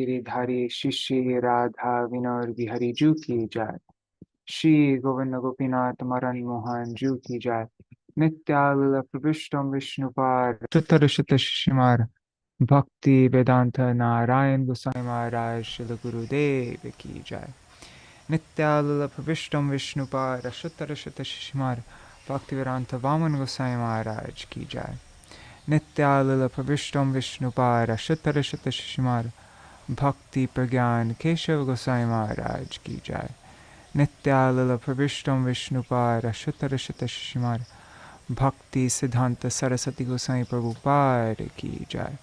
गिरिधारी शिष्य राधा विनोद बिहारी जू की जय। श्री गोविंद गोपीनाथ मरण मोहन जू की जय। नित्याल प्रविष्टम विष्णुपाद शत शिशुमार भक्ति वेदांत नारायण गोसाई महाराज श्री गुरुदेव की जय। नित्याल प्रविष्टम विष्णुपाद शत शिशुमार भक्ति वेदांत वामन गोसाई महाराज की जय। नित्याल प्रविष्टम विष्णुपाद शत शिशुमार भक्ति प्रज्ञान केशव गोसाई महाराज की जय। नित्यालल प्रविष्टम विष्णुपाद शत शिशुमार भक्ति सिद्धांत सरस्वती गोसाई प्रभुपाद की जय।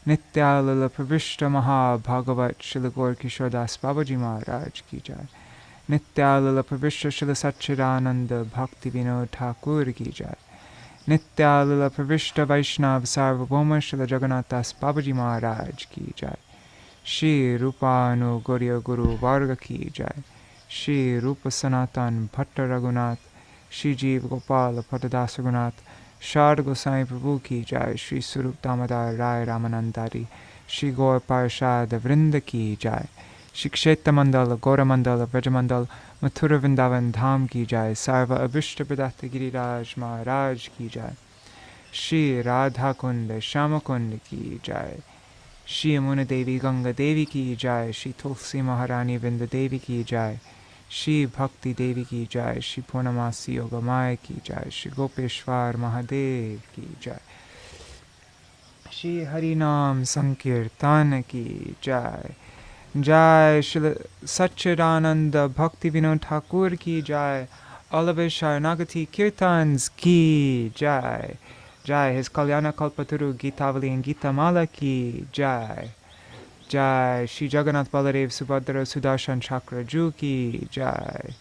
नित्यालल प्रविष्ट महाभागवत श्री गौर किशोरदास बाबाजी महाराज की जय। नित्यालल प्रविष्ट श्री सच्चिदानंद भक्ति विनोद ठाकुर की जय। नित्यालल प्रविष्ट वैष्णव सार्वभौम श्री जगन्नाथ दास बाबाजी महाराज की जय। श्री रूपानु गौरी गुरु वर्ग की जय। श्री रूप सनातन भट्ट रघुनाथ श्री जीव गोपाल भट्टदास रघुनाथ शारद गोसाई प्रभु की जय। श्री स्वरूप दामोदर राय रामानंदारी श्री गौर पार्षद वृंद की जय। श्री क्षेत्र मंडल गौरमंडल व्रजमंडल मथुरा वृंदावन धाम की जय। सर्व अभिष्ट प्रदत्त गिरिराज महाराज की जय। श्री राधा कुंड श्याम कुंड की जय। श्री यमुना देवी गंगा देवी की जय। श्री तुलसी महारानी वृंद देवी की जय। श्री भक्ति देवी की जय। श्री पूर्णमासी योगमाय की जय। श्री गोपेश्वर महादेव की जय। श्री हरिनाम संकीर्तन की जय। जय श्री सच्चिदानंद भक्ति विनोद ठाकुर की जय। All of his Śaraṇāgati kirtans की जय। जय his Kalyana Kalpataru Gitavali and Gitamala की जय। जय श्री जगन्नाथ बलदेव सुभद्रा सुदर्शन चक्र जू की जय।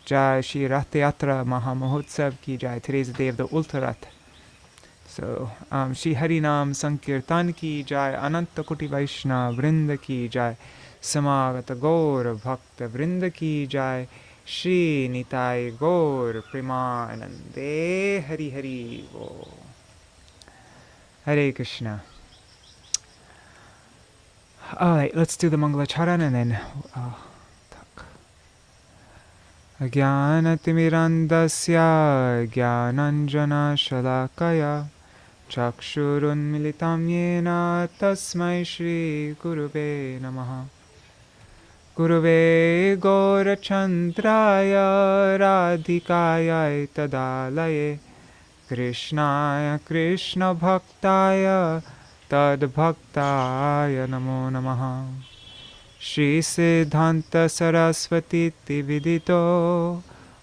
जय श्री रथ यात्रा महामहोत्सव की जय। Today's the day of the Ultra Rath. So, Shri Harinam Sankirtan ki jai. Ananta Koti Vaishnava Vrinda ki jai. Samagata Gaur Bhakta Vrinda ki jai. Shri Nitai Gaur Premanande Hari Hari Vo. Hare Krishna. Alright, let's do the Mangalacharan and then Ajnanatimirandasya Jnananjana Shalakaya Chakshurunmilitam Yena Tasmai Shri Gurave Namaha. Gurave Gaurachandraya Radhikaya Tadalaye Krishnaya Krishna Bhaktaya Tadbhaktaya Namo Namaha. Shri Siddhanta Saraswati Vidito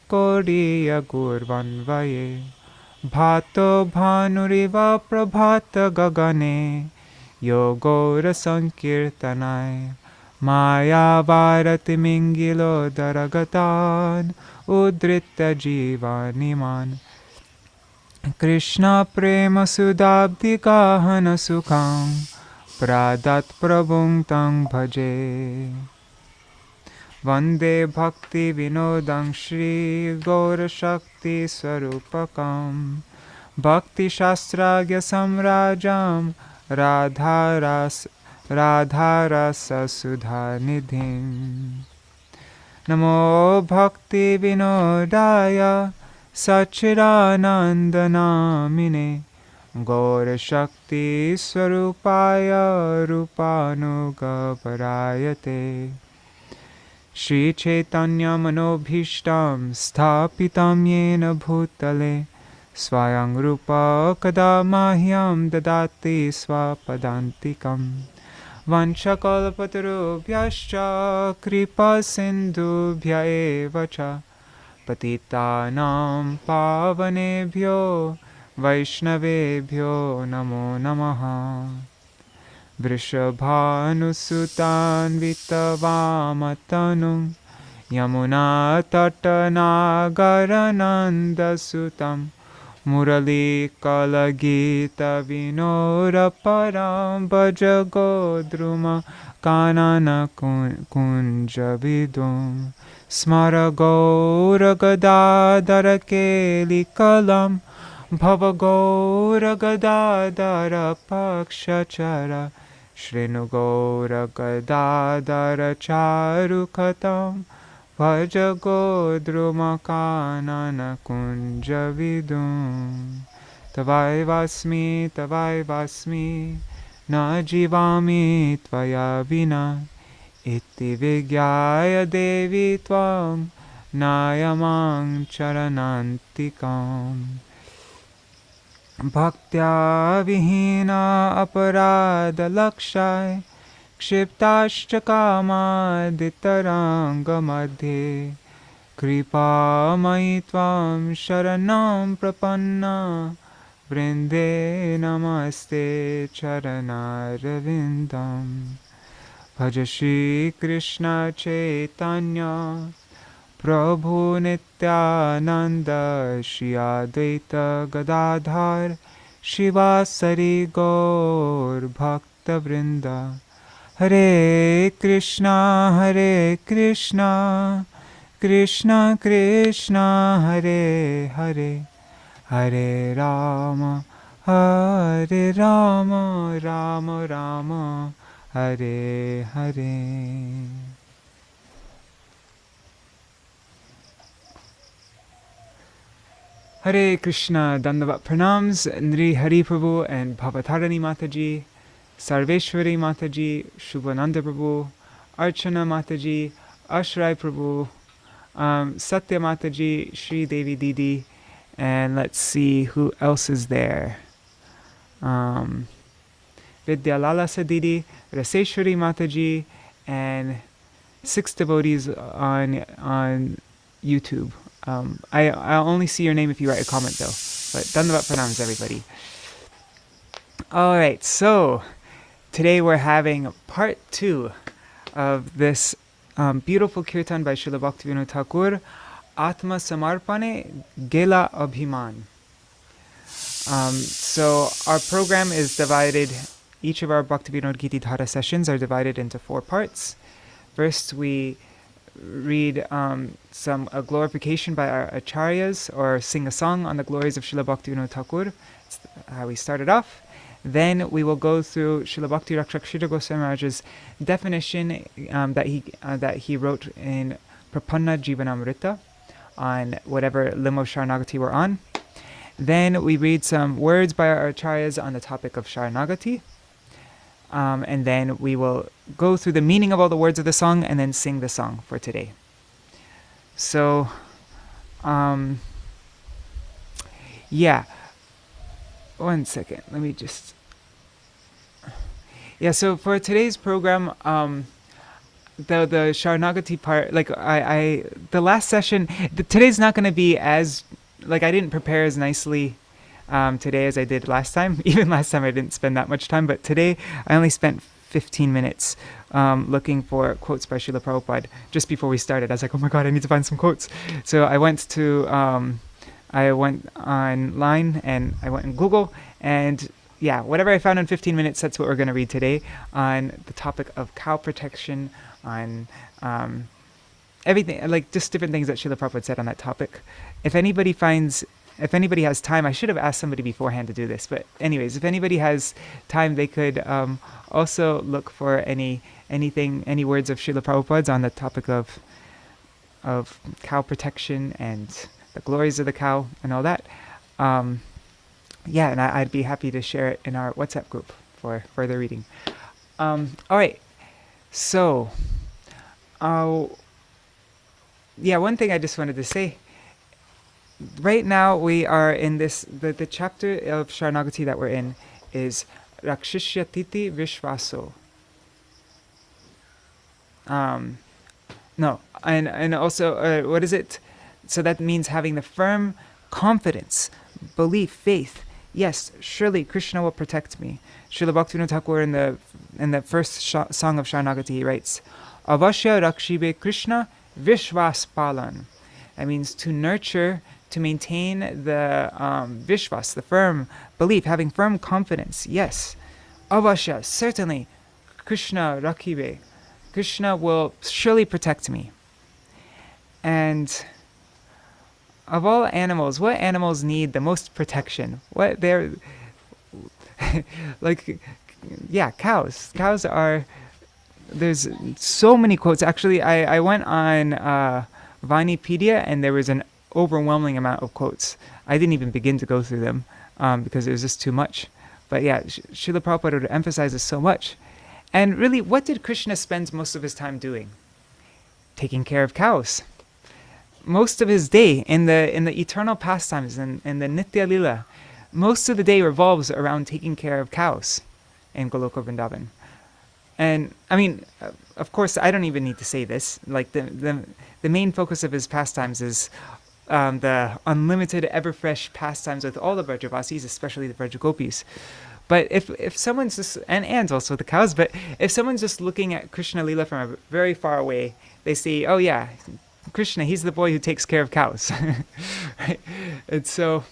Kodiya Gurvanvaye Bhato Bhanuriva Prabhata Gagane Yogora Sankirtanai Maya Varati Mingilo Daragatan Udrita Jivaniman Krishna Prema Sudabdi Gahana Sukham Pradat Prabhung Tang Bhaje Vande Bhakti Vinodang Shri Gaura Shakti Swarupakam Bhakti Shastragya Samrajam Radharasa Sudha Nidhim Namo Bhakti Vinodaya Sachidananda Namine Gaura Shakti Swarupaya Rupanu Gaparayate Shri Chaitanya Manobhishtam Sthapitam Yena Bhutale Swayang Rupa Kadamahyam Dadati Swapadantikam Vanchakalpatarubhyascha Kripa Sindhubhya evacha Patitanam Pavanebhyo Vaishnavebhyo Namo Namaha. Vrishabhanusutan Vitavamatanum Yamuna Tatanagarananda Sutam Murali Kalagita Vinora Param Bhajagodruma Kanana Kunja Vidum Smara Gaura Gadadara Keli Kalam Bhava Gaura Gadadara Pakshachara Shrinu Gaura Gadadhara Charukhatam Bhaja Godrumakanana Kunja Vidum Tavai Vasmi Na Jivami Tvaya Vina Iti Vigyaya Devi Tvam Nayamang Charanantikam Bhaktya Vihina Aparada Lakshai Kshiptashcha Kamadhitaranga Madhe Kripa Maitvam Sharanam Prapanna Vrinde Namaste Charanarvindam Bhaja Shri Krishna Chaitanya Prabhu Nityananda Shri Advaita Gadadhar Shivasari Gaur Bhakta Vrinda Hare Krishna Krishna Krishna Hare Hare Hare Rama Rama Rama Hare Hare. Hare Krishna, Dandavat Pranams, Nri Hari Prabhu and Bhavatarani Mataji, Sarveshwari Mataji, Shubhananda Prabhu, Archana Mataji, Ashray Prabhu, Satya Mataji, Shri Devi Didi, and let's see who else is there. Vidyalala Sadidi, Raseshwari Mataji, and 6 devotees on YouTube. I'll only see your name if you write a comment though. But Dandavat Pranams, everybody. Alright, so today we're having part 2 of this beautiful kirtan by Srila Bhaktivinoda Thakur, Ātma-samarpaṇe Gelā Abhimāna. So our program is divided, each of our Bhaktivinoda-gīti-dhārā sessions are divided into 4 parts. First we read a glorification by our acharyas, or sing a song on the glories of Srila Bhaktivinoda Thakur. That's how we started off. Then we will go through Srila Bhakti Rakshak Sridhar Goswami Maharaj's definition that he wrote in Prapanna Jivanamrita on whatever limb of Śaraṇāgati we're on. Then we read some words by our acharyas on the topic of Śaraṇāgati. And then we will go through the meaning of all the words of the song and then sing the song for today. So, yeah. One second. Let me just... Yeah, so for today's program, the Śaraṇāgati part, the last session, today's not going to be as... I didn't prepare as nicely today as I did last time. Even last time I didn't spend that much time, but today I only spent 15 minutes looking for quotes by Srila Prabhupada just before we started. I was like, oh my god, I need to find some quotes. So I went online and I went in Google, and yeah, whatever I found in 15 minutes, that's what we're going to read today on the topic of cow protection, on everything, just different things that Srila Prabhupada said on that topic. If anybody has time, I should have asked somebody beforehand to do this, but anyways, if anybody has time, they could also look for any words of Srila Prabhupada's on the topic of cow protection and the glories of the cow and all that. Yeah, and I'd be happy to share it in our WhatsApp group for further reading. All right, so yeah, one thing I just wanted to say. Right now we are in this, the chapter of Śaraṇāgati that we're in is Rakshishyatiti Vishvaso. No, and also, what is it? So that means having the firm confidence, belief, faith. Yes, surely Krishna will protect me. Srila Bhaktivinoda Thakur in the first song of Śaraṇāgati, he writes, Avashya Rakshibe Krishna Vishvas Palan. That means to nurture, to maintain the vishvas, the firm belief, having firm confidence. Yes, avashya, certainly, Krishna rakibe, Krishna will surely protect me. And of all animals, what animals need the most protection? What they're cows. Cows are, there's so many quotes. Actually, I went on Vanipedia and there was an overwhelming amount of quotes. I didn't even begin to go through them because it was just too much. But yeah, Srila Prabhupada would emphasize this so much. And really, what did Krishna spend most of his time doing? Taking care of cows. Most of his day in the eternal pastimes and in the Nitya Lila, most of the day revolves around taking care of cows in Goloka Vrindavan. And I mean, of course, I don't even need to say this. Like the main focus of his pastimes is the unlimited, ever-fresh pastimes with all the Vrajavasis, especially the Vrajagopis. But if someone's just, and also the cows, but if someone's just looking at Krishna Lila from very far away, they see, oh yeah, Krishna, he's the boy who takes care of cows. Right? And so,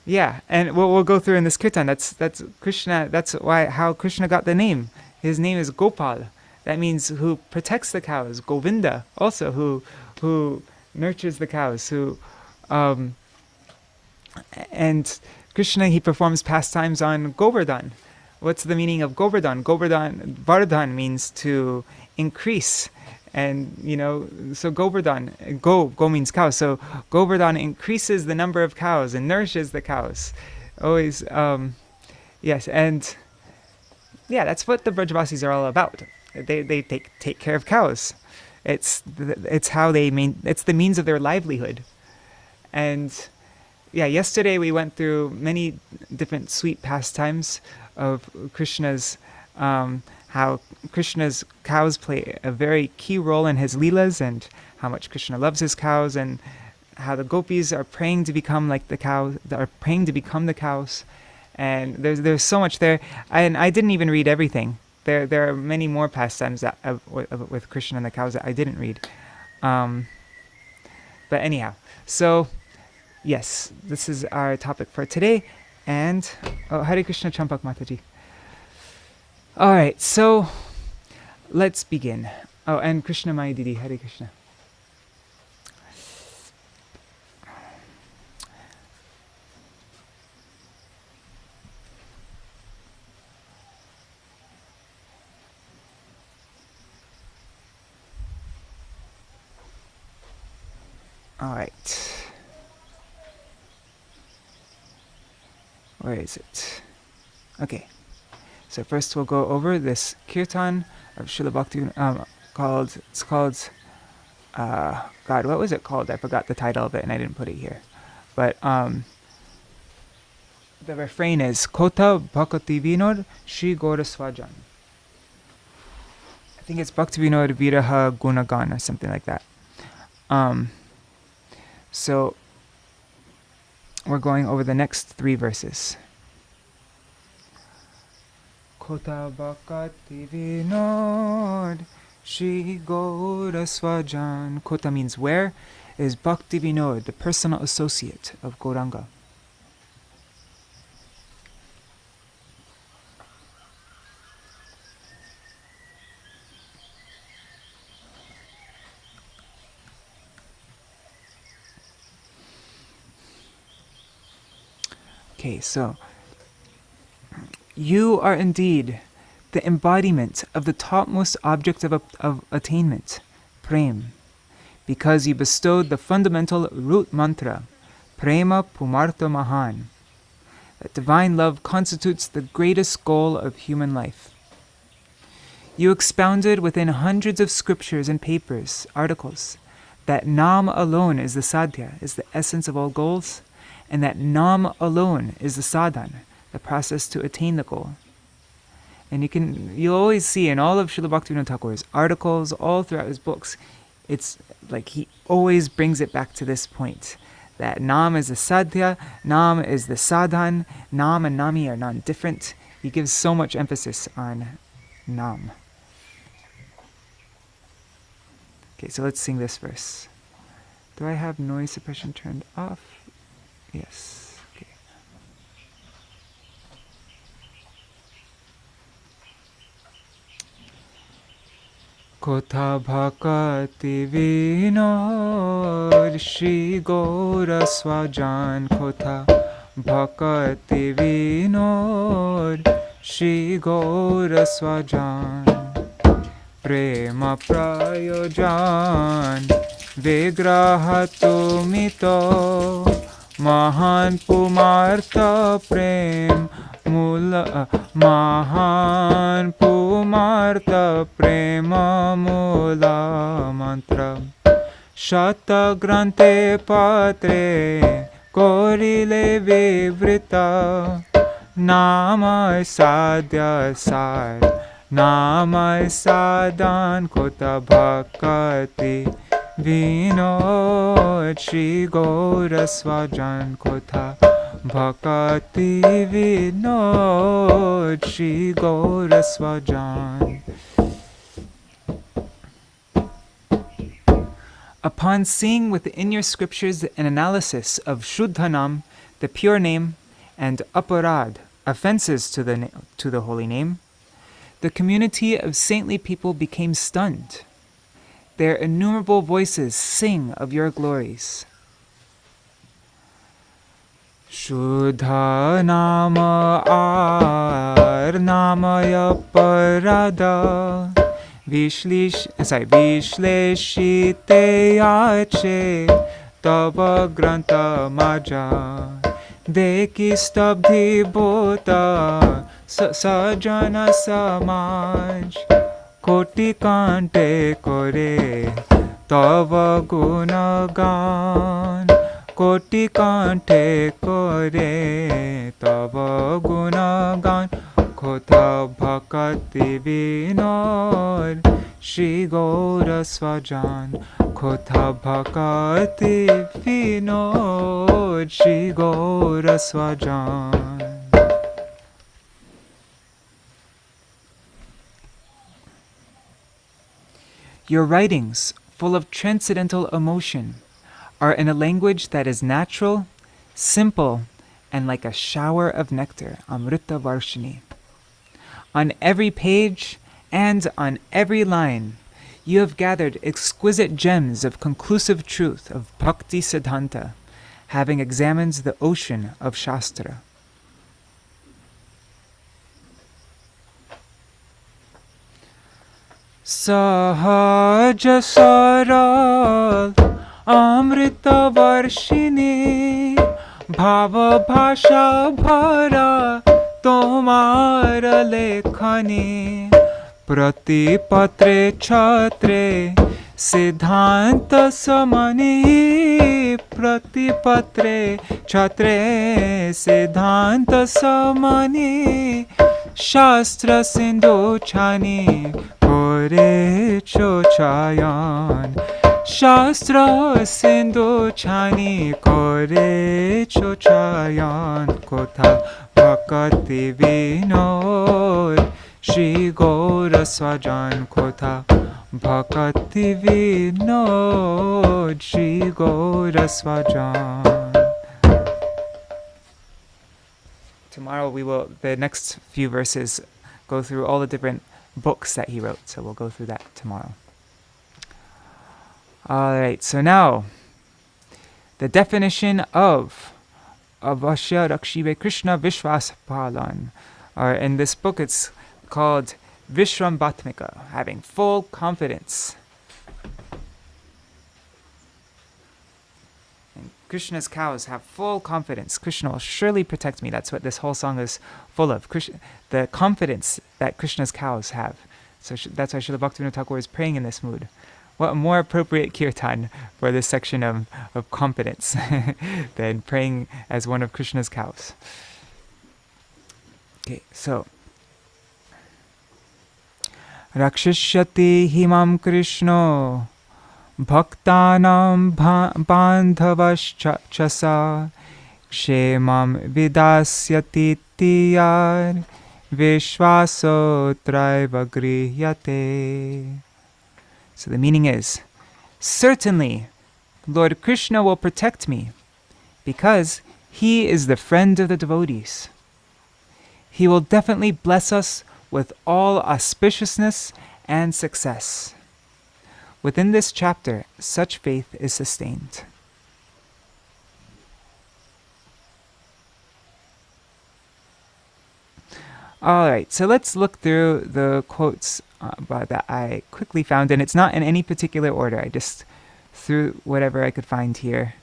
yeah, and we'll go through in this kirtan. That's Krishna. That's how Krishna got the name. His name is Gopal. That means who protects the cows. Govinda also who nurtures the cows. And Krishna, he performs pastimes on Govardhan. What's the meaning of Govardhan? Vardhan means to increase. And, so Govardhan, go means cow. So Govardhan increases the number of cows and nourishes the cows. Always, yes, and yeah, that's what the Vrajavasis are all about. They take care of cows. It's the means of their livelihood. And yeah, yesterday we went through many different sweet pastimes of Krishna's, how Krishna's cows play a very key role in his leelas, and how much Krishna loves his cows, and how the gopis are praying to become like the cows, are praying to become the cows. And there's so much there, and I didn't even read everything. There are many more pastimes with Krishna and the cows that I didn't read. But anyhow, so yes, this is our topic for today. And Hare Krishna Champak Mataji. All right, so let's begin. Oh, and Krishna Mai Didi, Hare Krishna. All right. Where is it? Okay. So first we'll go over this kirtan of Srila Bhaktivinoda, God, what was it called? I forgot the title of it and I didn't put it here. But the refrain is Kota Bhaktivinoda Shri Gaura Swajan. I think it's Bhaktivinoda Viraha Gunagan or something like that. So we're going over the next 3 verses. Kota Bhaktivinoda Shri Gaura Swajan. Kota means where, is Bhaktivinoda, the personal associate of Gauranga. Okay, so you are indeed the embodiment of the topmost object of attainment, prem, because you bestowed the fundamental root mantra, prema pumartha mahan, that divine love constitutes the greatest goal of human life. You expounded within hundreds of scriptures and papers, articles, that Nam alone is the sadhya, is the essence of all goals, and that Nam alone is the sadhan, the process to attain the goal. And you'll always see in all of Srila Bhaktivinoda Thakur's articles, all throughout his books, it's like he always brings it back to this point, that Nam is the sadhya, Nam is the sadhan, Nam and Nami are non-different. He gives so much emphasis on Nam. Okay, so let's sing this verse. Do I have noise suppression turned off? Yes. Okay. Kota Bhaktivinoda Shri Gaura Swajan. Kota Bhaktivinoda Shri Gaura Swajan Prema Prayojan Vigraha Tumito Mahan Pumarta Prem Mula Mahan Pumarta Prema Mula Mantra Shata Grante Patre Korile Vivrita Namai Sadhya Sar Namai Sadan Kota Bhakati Vinod Shri Gaura Swajan Kotha Bhakati Vinod Shri Gaura Swajan. Upon seeing within your scriptures an analysis of Shuddhanam, the pure name, and Aparad, offenses to the holy name, the community of saintly people became stunned. Their innumerable voices sing of your glories. Shuddha nama ar namaya parada Vishleshite yache tava granta maja Deki stabdhi bhota sajana samaj Koti kante kore tava gunagan Koti kante kore tava gunagan Kotha bhakati vinod Shri Gaura Swajan Kotha bhakati vinod Shri Gaura Swajan. Your writings, full of transcendental emotion, are in a language that is natural, simple, and like a shower of nectar, Amrita Varshini. On every page and on every line, you have gathered exquisite gems of conclusive truth of Bhakti Siddhanta, having examined the ocean of Shastra. Sahaja saral Amrita Varshini Bhava Bhasha Bhara Tomara Lekhani Prati Patre Chhatre Siddhanta Samani Prati Patre Chhatre Siddhanta Samani Shastra Sindhu Chani Kore Chochayan Shastra Sindhu Chani Kore Chochayan Kotha Bhakati Vinod Shri Gaura Swajan Kotha Bhakati Vinod Shri Gaura Swajan. Tomorrow the next few verses go through all the different books that he wrote, so we'll go through that tomorrow. Alright, so now, the definition of Avashya Rakshive Krishna Vishvaspalan. In this book it's called Viśrambhātmikā, having full confidence. And Krishna's cows have full confidence. Krishna will surely protect me. That's what this whole song is full of. The confidence that Krishna's cows have. So that's why Srila Bhaktivinoda Thakur is praying in this mood. What more appropriate kirtan for this section of confidence than praying as one of Krishna's cows. Okay, so Rakshishyati himam Krishno Bhaktanam bandhavaschasa Kshemam vidasyati tiyar Vishvaso traiva grihyate. So the meaning is, certainly Lord Krishna will protect me because he is the friend of the devotees. He will definitely bless us with all auspiciousness and success. Within this chapter, such faith is sustained. All right, so let's look through the quotes that I quickly found, and it's not in any particular order. I just threw whatever I could find here.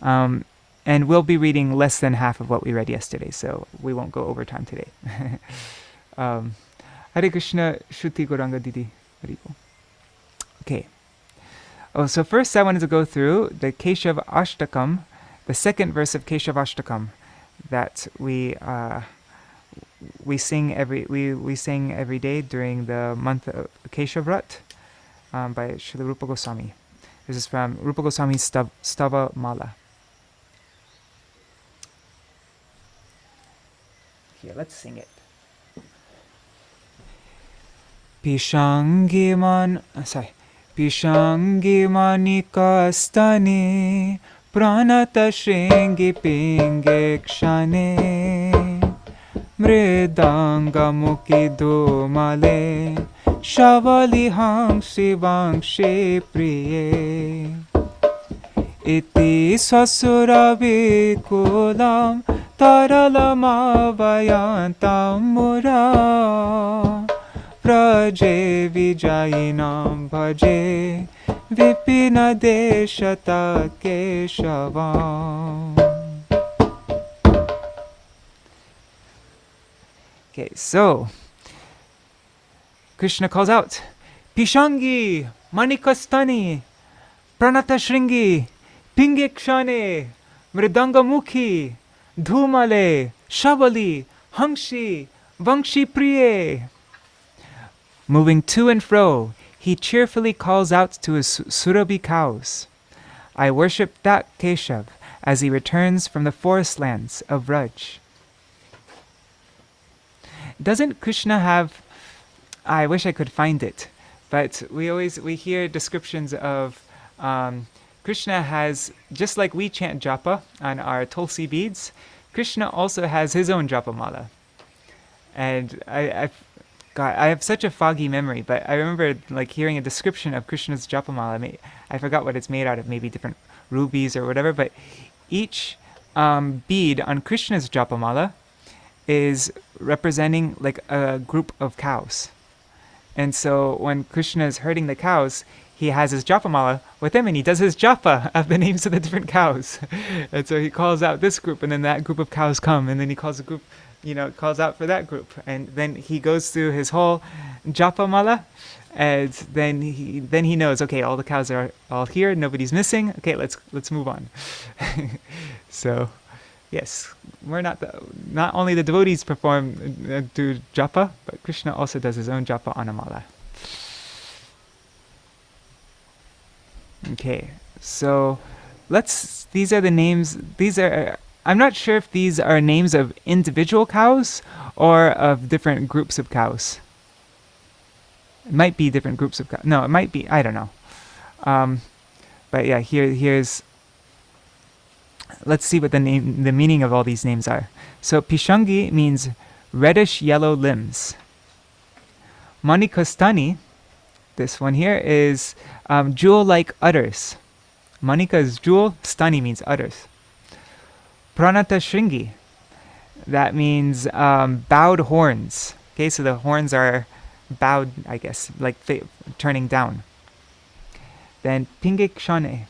And we'll be reading less than half of what we read yesterday, so we won't go over time today. Hare Krishna, Shruti Gauranga Didi. Haribol. Okay. Oh, so first I wanted to go through the Keshav Ashtakam, the second verse of Keshav Ashtakam that we sang every day during the month of Keshav Vrat by Srila Rupa Goswami. This is from Rupa Goswami's Stava Mala. Here, let's sing it. Pishangi manika stani pranata shringi pinge kshane mridanga mukhi dhumale shavali hangshi vangshi priye iti swasuravi kulam taralamavayantam mura praje vijayinam bhaje vipina deshata keshavam. Okay, so Krishna calls out, Pishangi, Manikastani, Pranata Shringi, Pingekshane, Mridanga Dhumale, Shavali, Hangshi, Vangshi Priye. Moving to and fro, he cheerfully calls out to his Surabhi cows. I worship that Keshav as he returns from the forest lands of Vraj. Doesn't Krishna have, I wish I could find it, but we hear descriptions of Krishna has, just like we chant japa on our tulsi beads, Krishna also has his own japa mala. And I have such a foggy memory, but I remember like hearing a description of Krishna's japa mala. I forgot what it's made out of, maybe different rubies or whatever, but each bead on Krishna's japa mala is representing like a group of cows. And so when Krishna is herding the cows, he has his japa mala with him and he does his japa of the names of the different cows. And so he calls out this group and then that group of cows come and then he calls calls out for that group. And then he goes through his whole japa mala and then he knows, okay, all the cows are all here, nobody's missing. Okay, let's move on. So yes, we're not only the devotees do japa, but Krishna also does his own japa on a mala. Okay, so these are the names. I'm not sure if these are names of individual cows or of different groups of cows. It might be different groups of cows. No, it might be, I don't know. But yeah, here's, let's see what the meaning of all these names are. So Pishangi means reddish yellow limbs. Manikastani, this one here, is jewel-like udders. Manika is jewel, stani means udders. Pranata Shringi, that means bowed horns. Okay, so the horns are bowed, I guess, like turning down. Then Pingekshane,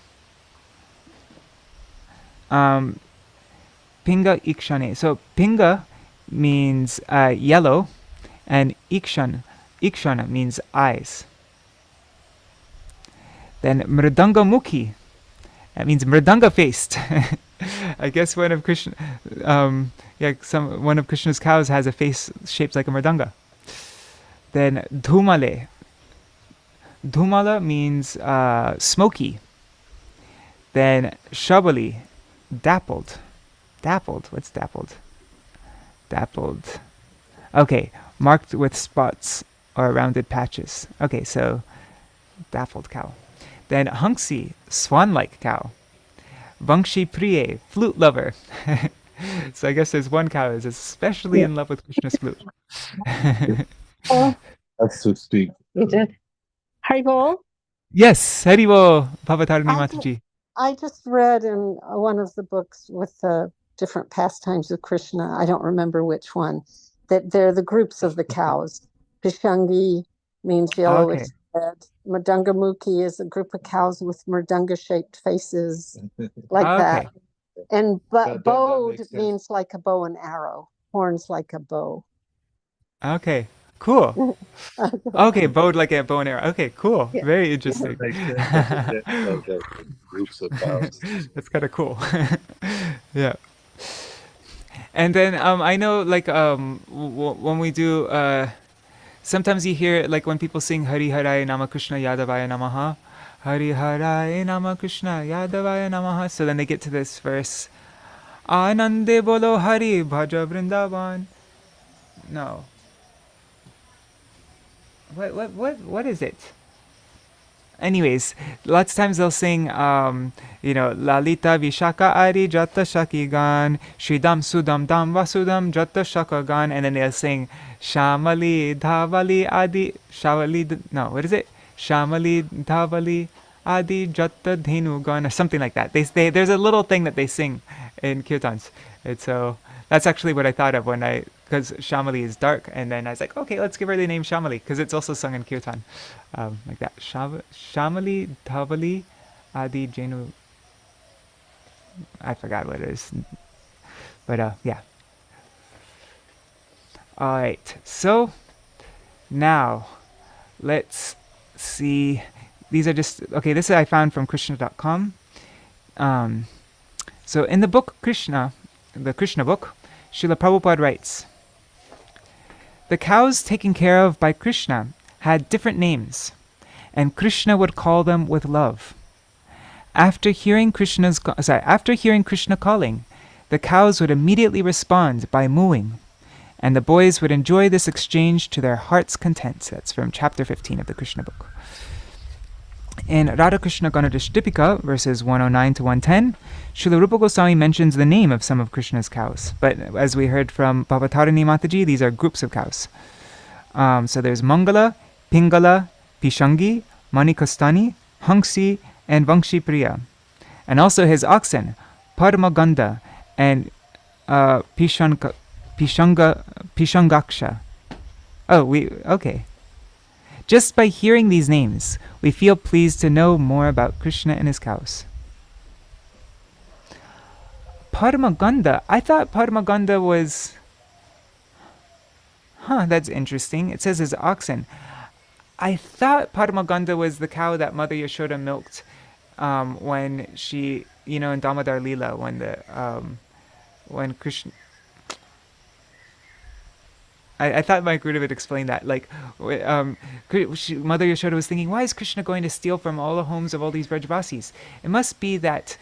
Pinga Ikshane. So Pinga means yellow, and Ikshana means eyes. Then Mridanga Mukhi, that means Mridanga faced. I guess one of Krishna's cows has a face shaped like a mridanga. Then Dhumale. Dhumala means smoky. Then Shabali, dappled. Dappled, what's dappled? Dappled. Okay, marked with spots or rounded patches. Okay, so dappled cow. Then Hangsi, swan-like cow. Vangshi Priye, flute lover. So I guess there's one cow is especially in love with Krishna's flute. That's so sweet. You did. Haribol? Yes, Haribol, Bhavatarani Mataji. I just read in one of the books with the different pastimes of Krishna, I don't remember which one, that they're the groups of the cows. Pishangi means yellowish Okay. red. Mridanga-mukhi is a group of cows with mridanga-shaped faces, like that. Okay. And that bowed makes sense. means like a bow and arrow, horns like a bow. Okay. Cool. Okay, bowed like a bow and arrow. Okay, cool. Yeah. Very interesting. That makes sense. That's a sense of the groups of cows. That's kind of cool. Yeah. And then I know like when we do sometimes you hear like when people sing Hari Harai Nama Krishna Yadavaya Namaha, Hari Harai Nama Krishna Yadavaya Namaha. So then they get to this verse, Anande Bolo Hari Bhaja Vrindavan. No. What is it? Anyways, lots of times they'll sing, Lalita Vishaka Ari Jata Shaki Gan, Shridam Sudam Dam Vasudam Jata Shaka Gan, and then they'll sing Shamali Dhavali Adi, what is it? Shamali Dhavali Adi Jata Dhenu Gan, or something like that. There's a little thing that they sing in kirtans. And so that's actually what I thought of because Shamali is dark, and then I was like, okay, let's give her the name Shamali, because it's also sung in kirtan. Like that. Shamali Dhavali Adi Jenu. I forgot what it is. But yeah. Alright, so now let's see. These are just, okay, this I found from Krishna.com. So in the book Krishna, the Krishna book, Srila Prabhupada writes, the cows taken care of by Krishna had different names, and Krishna would call them with love. After hearing Krishna calling, the cows would immediately respond by mooing, and the boys would enjoy this exchange to their heart's content. That's from chapter 15 of the Krishna book. In Radha Krishna Ganadishdipika, verses 109 to 110, Srila Rupa Goswami mentions the name of some of Krishna's cows. But as we heard from Bhavatarani Mataji, these are groups of cows. So there's Mangala, Pingala, Pishangi, Manikastani, Hangsi, and Vangshi-priya. And also his oxen, Parmaganda and Pishangaksha. Okay. Just by hearing these names, we feel pleased to know more about Krishna and his cows. Parmaganda. I thought Parmaganda was... that's interesting. It says his oxen. I thought Parmaganda was the cow that Mother Yashoda milked when she, in Damodar Leela, when Krishna... I thought my Gurudev would explain that. Like, Mother Yashoda was thinking, why is Krishna going to steal from all the homes of all these Vrajavasis? It must be that,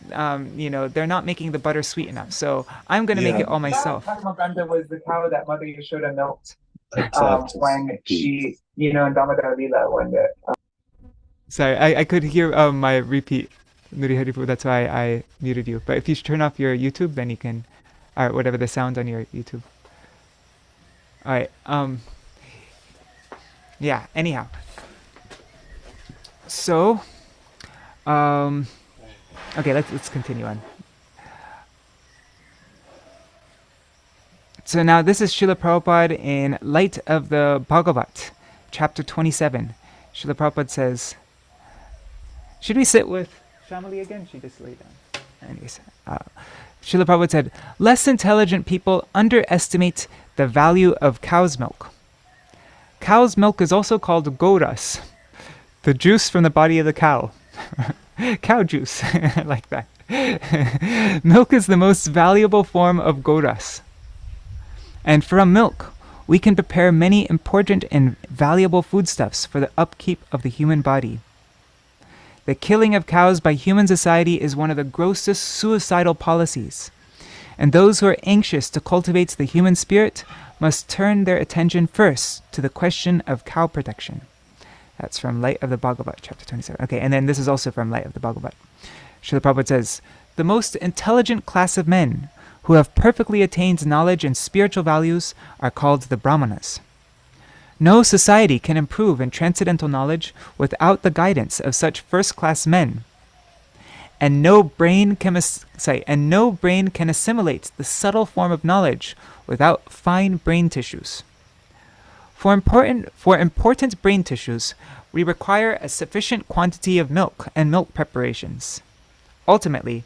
they're not making the butter sweet enough. So I'm going to make it all myself. Padmaganda was the cow that Mother Yashoda milked when she, in Damodar Leela, Sorry, I could hear my repeat, Nuri Haripu. That's why I muted you. But if you turn off your YouTube, then you can, or whatever the sound on your YouTube. Alright, yeah, anyhow. So, okay, let's continue on. So now this is Srila Prabhupada in Light of the Bhagavat, chapter 27. Srila Prabhupada says, should we sit with Shamali again? She just laid down. Anyways, Srila Prabhupada said, less intelligent people underestimate the value of cow's milk. Cow's milk is also called goras, the juice from the body of the cow. Cow juice, like that. Milk is the most valuable form of goras. And from milk, we can prepare many important and valuable foodstuffs for the upkeep of the human body. The killing of cows by human society is one of the grossest suicidal policies. And those who are anxious to cultivate the human spirit must turn their attention first to the question of cow protection. That's from Light of the Bhagavat, chapter 27. Okay, and then this is also from Light of the Bhagavat. Srila Prabhupada says, the most intelligent class of men who have perfectly attained knowledge and spiritual values are called the Brahmanas. No society can improve in transcendental knowledge without the guidance of such first-class men. And no brain can assimilate the subtle form of knowledge without fine brain tissues. For important brain tissues, we require a sufficient quantity of milk and milk preparations. Ultimately,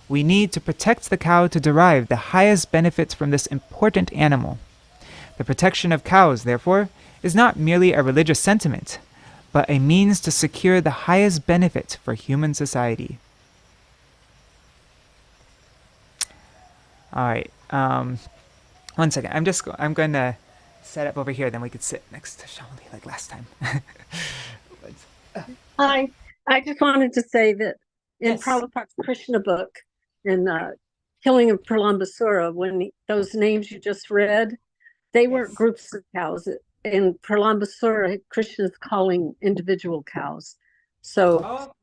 we need to protect the cow to derive the highest benefits from this important animal. The protection of cows, therefore, is not merely a religious sentiment, but a means to secure the highest benefit for human society. All right. 1 second. I'm going to set up over here. Then we could sit next to Shamali like last time. Hi. I just wanted to say that in Yes. Prabhupada's Krishna book, in Killing of Pralambasura, those names you just read, they weren't groups of cows. In Pralambasura, Krishna's calling individual cows. So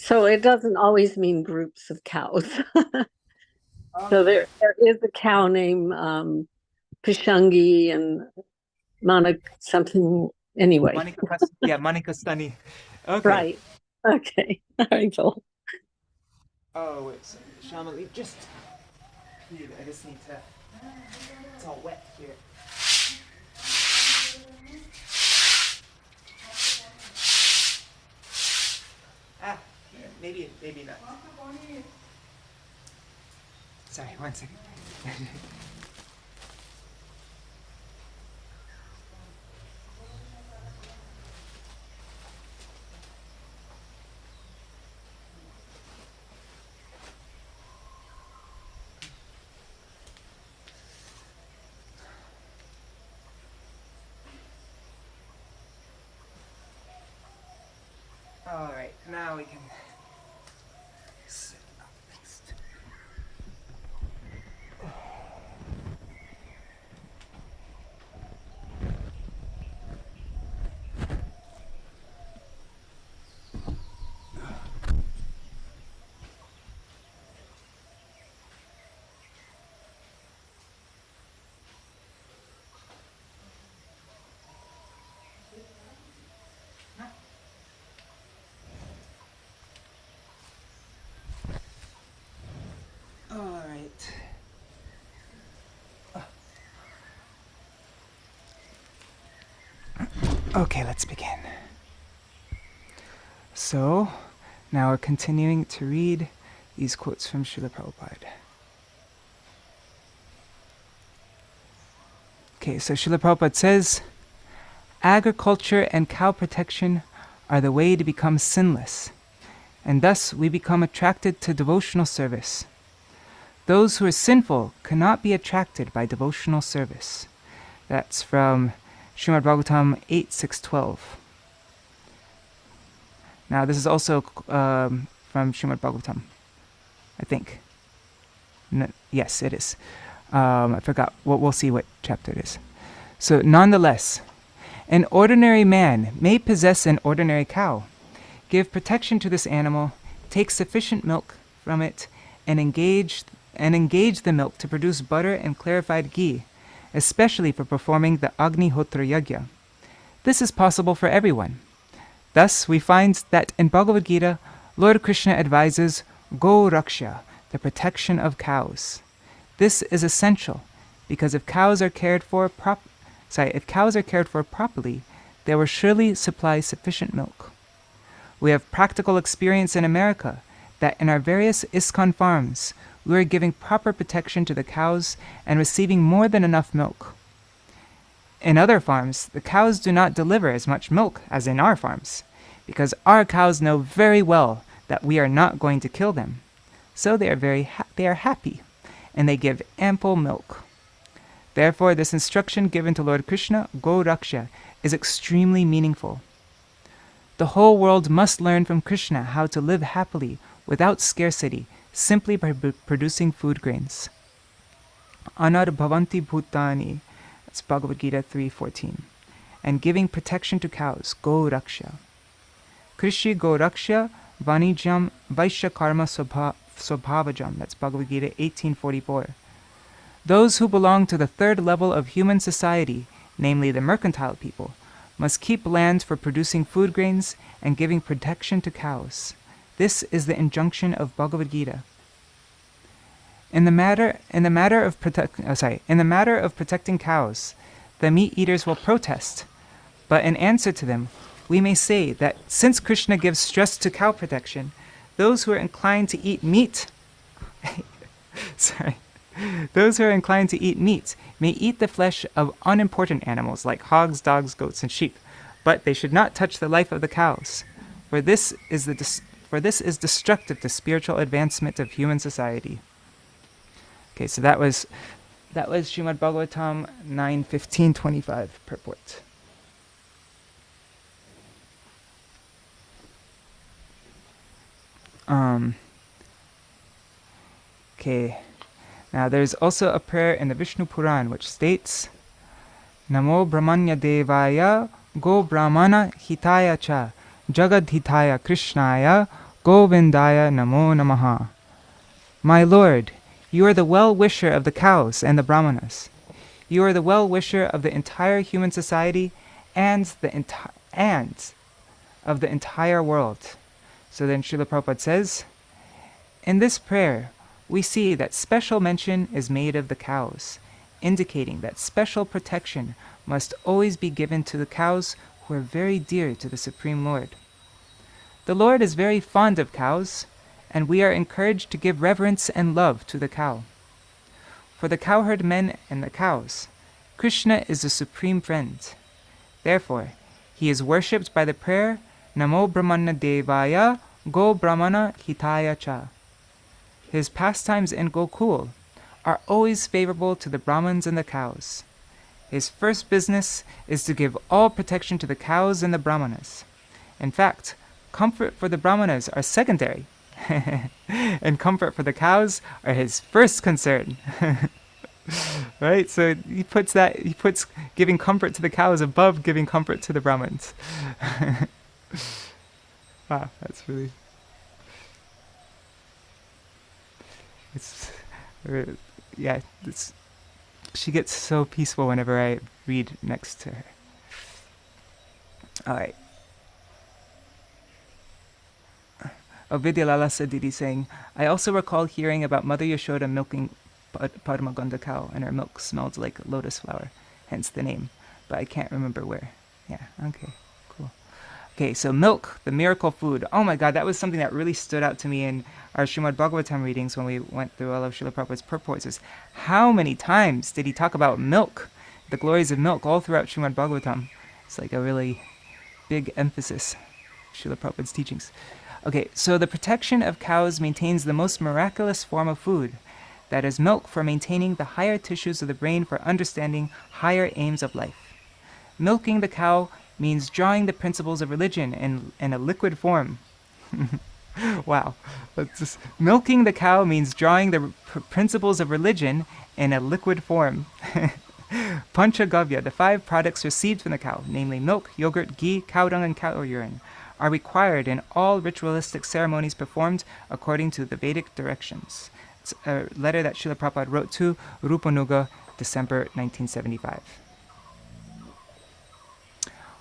it doesn't always mean groups of cows. So there is a cow named Pishangi and Manik something anyway. Manika Stani. Okay. Right. Okay. All right, Bill. Oh, wait. So, Shamali, I just need to. It's all wet here. Maybe not. Sorry, 1 second. All right, now we can sit up next. All right. Okay, let's begin. So, now we're continuing to read these quotes from Srila Prabhupada. Okay, so Srila Prabhupada says, agriculture and cow protection are the way to become sinless, and thus we become attracted to devotional service. Those who are sinful cannot be attracted by devotional service. That's from Srimad Bhagavatam 8.6.12. Now this is also from Srimad Bhagavatam, I think. No, yes, it is. I forgot. We'll see what chapter it is. So nonetheless, an ordinary man may possess an ordinary cow, give protection to this animal, take sufficient milk from it, and engage the milk to produce butter and clarified ghee, especially for performing the Agnihotra Yajna. This is possible for everyone. Thus, we find that in Bhagavad Gita, Lord Krishna advises Go Raksha, the protection of cows. This is essential because if cows are cared for properly, they will surely supply sufficient milk. We have practical experience in America that in our various ISKCON farms, we are giving proper protection to the cows and receiving more than enough milk. In other farms, the cows do not deliver as much milk as in our farms, because our cows know very well that we are not going to kill them. So they are happy, and they give ample milk. Therefore, this instruction given to Lord Krishna, Go Raksha, is extremely meaningful. The whole world must learn from Krishna how to live happily without scarcity, simply by producing food grains. Anar bhavanti bhutani, that's Bhagavad Gita 3.14. And giving protection to cows, Go Raksha. Krishi Go Raksha Vanijam Vaishya Karma Swabhavajam, that's Bhagavad Gita 18.44. Those who belong to the third level of human society, namely the mercantile people, must keep land for producing food grains and giving protection to cows. This is the injunction of Bhagavad Gita. In the matter of protecting cows, the meat eaters will protest. But in answer to them, we may say that since Krishna gives stress to cow protection, those who are inclined to eat meat those who are inclined to eat meat may eat the flesh of unimportant animals like hogs, dogs, goats, and sheep, but they should not touch the life of the cows, for this is destructive to spiritual advancement of human society. Okay, so that was Srimad Bhagavatam 9:15-25 purport. Okay, now there's also a prayer in the Vishnu Puran which states, Namo Brahmanya Devaya Go Brahmana Hitaya Cha Jagad Hitaya Krishnaya Govindaya Namo Namaha. My Lord, you are the well-wisher of the cows and the brahmanas. You are the well-wisher of the entire human society and of the entire world. So then Srila Prabhupada says, in this prayer, we see that special mention is made of the cows, indicating that special protection must always be given to the cows who are very dear to the Supreme Lord. The Lord is very fond of cows, and we are encouraged to give reverence and love to the cow. For the cowherd men and the cows, Krishna is the supreme friend. Therefore, he is worshipped by the prayer Namo Brahmana Devaya Go Brahmana Hitaya Cha. His pastimes in Gokul are always favorable to the Brahmins and the cows. His first business is to give all protection to the cows and the Brahmanas. In fact, comfort for the Brahmanas are secondary, and comfort for the cows are his first concern. Right? So he puts giving comfort to the cows above giving comfort to the Brahmins. Wow, that's really... she gets so peaceful whenever I read next to her. All right. Vidyalala Sadidi saying, I also recall hearing about Mother Yashoda milking Padmaganda cow, and her milk smelled like lotus flower, hence the name, but I can't remember where. Yeah, okay, cool. Okay, so milk, the miracle food. Oh my God, that was something that really stood out to me in our Srimad Bhagavatam readings when we went through all of Srila Prabhupada's purports. Is how many times did he talk about milk, the glories of milk, all throughout Srimad Bhagavatam? It's like a really big emphasis of Srila Prabhupada's teachings. Okay, so the protection of cows maintains the most miraculous form of food, that is milk for maintaining the higher tissues of the brain for understanding higher aims of life. Milking the cow means drawing the principles of religion in a liquid form. Wow. Milking the cow means drawing the principles of religion in a liquid form. Panchagavya, the 5 products received from the cow, namely milk, yogurt, ghee, cow dung, and cow urine, are required in all ritualistic ceremonies performed according to the Vedic directions. It's a letter that Srila Prabhupada wrote to Rupanuga, December 1975.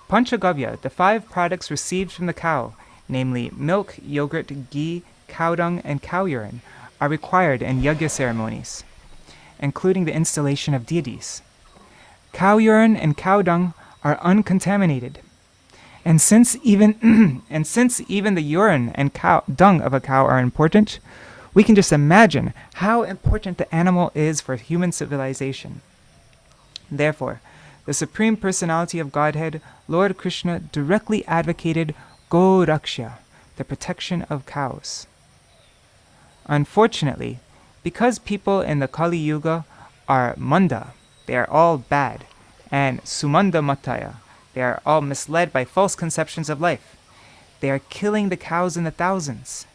Panchagavya, the 5 products received from the cow, namely milk, yogurt, ghee, cow dung, and cow urine, are required in yajna ceremonies, including the installation of deities. Cow urine and cow dung are uncontaminated. And since even the urine and dung of a cow are important, we can just imagine how important the animal is for human civilization. Therefore, the Supreme Personality of Godhead, Lord Krishna, directly advocated Go Raksha, the protection of cows. Unfortunately, because people in the Kali Yuga are manda, they are all bad, and sumanda mataya, they are all misled by false conceptions of life. They are killing the cows in the thousands.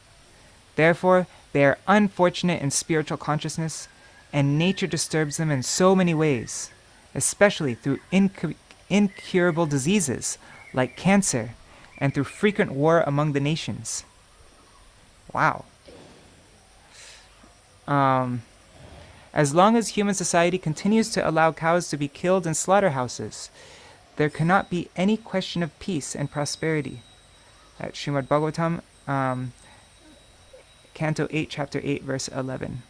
Therefore, they are unfortunate in spiritual consciousness, and nature disturbs them in so many ways, especially through incurable diseases like cancer and through frequent war among the nations. Wow. As long as human society continues to allow cows to be killed in slaughterhouses, there cannot be any question of peace and prosperity. At Srimad Bhagavatam, Canto 8, Chapter 8, Verse 11.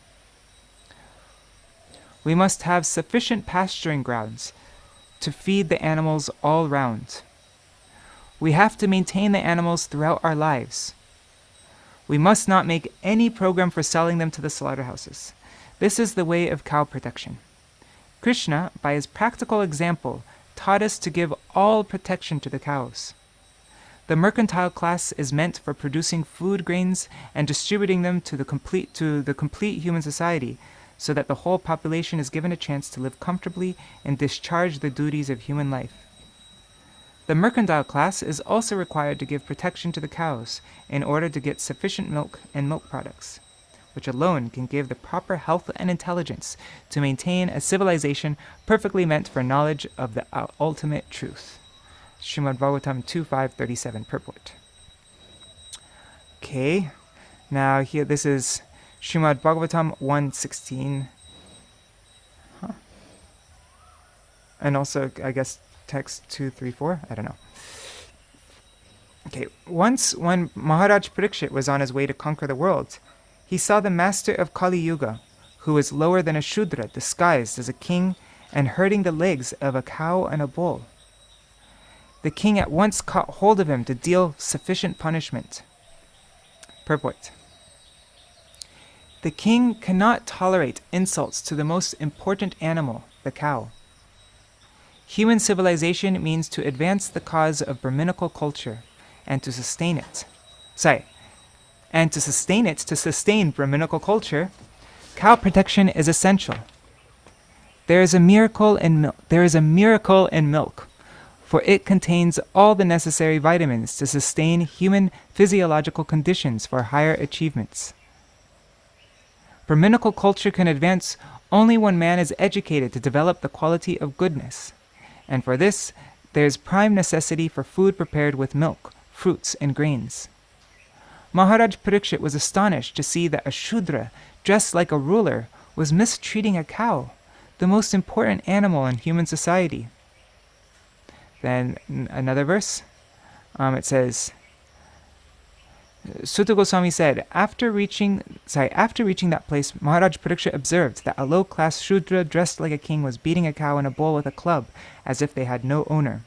We must have sufficient pasturing grounds to feed the animals all round. We have to maintain the animals throughout our lives. We must not make any program for selling them to the slaughterhouses. This is the way of cow protection. Krishna, by his practical example, taught us to give all protection to the cows. The mercantile class is meant for producing food grains and distributing them to the complete human society, so that the whole population is given a chance to live comfortably and discharge the duties of human life. The mercantile class is also required to give protection to the cows in order to get sufficient milk and milk products, which alone can give the proper health and intelligence to maintain a civilization perfectly meant for knowledge of the ultimate truth. Srimad Bhagavatam 2.5.37 purport. Okay, now here this is Srimad Bhagavatam 1.16. And also, I guess, text 2.3.4? I don't know. Okay, once when Maharaj Parikshit was on his way to conquer the world, he saw the master of Kali Yuga, who was lower than a Shudra, disguised as a king and herding the legs of a cow and a bull. The king at once caught hold of him to deal sufficient punishment. Purport. The king cannot tolerate insults to the most important animal, the cow. Human civilization means to advance the cause of Brahminical culture and to sustain it. To sustain Brahminical culture, cow protection is essential. There is a miracle in milk, for it contains all the necessary vitamins to sustain human physiological conditions for higher achievements. Brahminical culture can advance only when man is educated to develop the quality of goodness, and for this there is prime necessity for food prepared with milk, fruits, and grains. Maharaj Parikshit was astonished to see that a Shudra, dressed like a ruler, was mistreating a cow, the most important animal in human society. Then another verse, it says, Sutta Goswami said, after reaching that place, Maharaj Parikshit observed that a low-class Shudra dressed like a king was beating a cow and a bull with a club, as if they had no owner.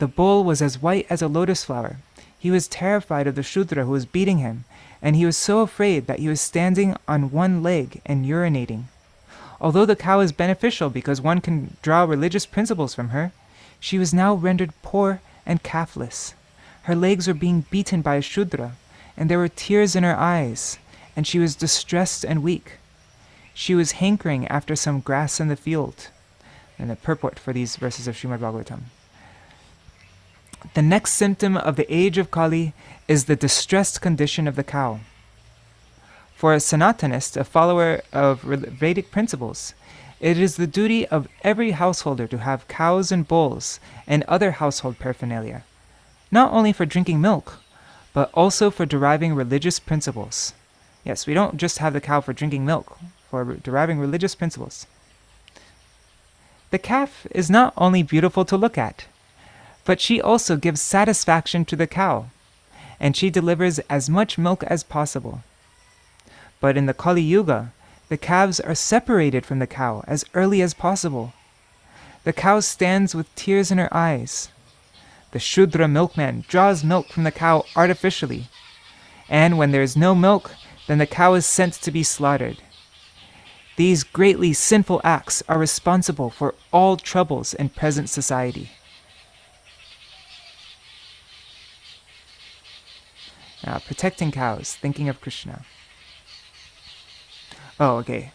The bull was as white as a lotus flower. He was terrified of the Shudra who was beating him, and he was so afraid that he was standing on one leg and urinating. Although the cow is beneficial because one can draw religious principles from her, she was now rendered poor and calfless. Her legs were being beaten by a Shudra, and there were tears in her eyes, and she was distressed and weak. She was hankering after some grass in the field. And the purport for these verses of Srimad Bhagavatam. The next symptom of the age of Kali is the distressed condition of the cow. For a Sanatanist, a follower of Vedic principles, it is the duty of every householder to have cows and bulls and other household paraphernalia, not only for drinking milk, but also for deriving religious principles. Yes, we don't just have the cow for drinking milk, for deriving religious principles. The calf is not only beautiful to look at, but she also gives satisfaction to the cow, and she delivers as much milk as possible. But in the Kali Yuga, the calves are separated from the cow as early as possible. The cow stands with tears in her eyes. The Shudra milkman draws milk from the cow artificially, and when there is no milk, then the cow is sent to be slaughtered. These greatly sinful acts are responsible for all troubles in present society. Now, protecting cows, thinking of Krishna. Oh, okay.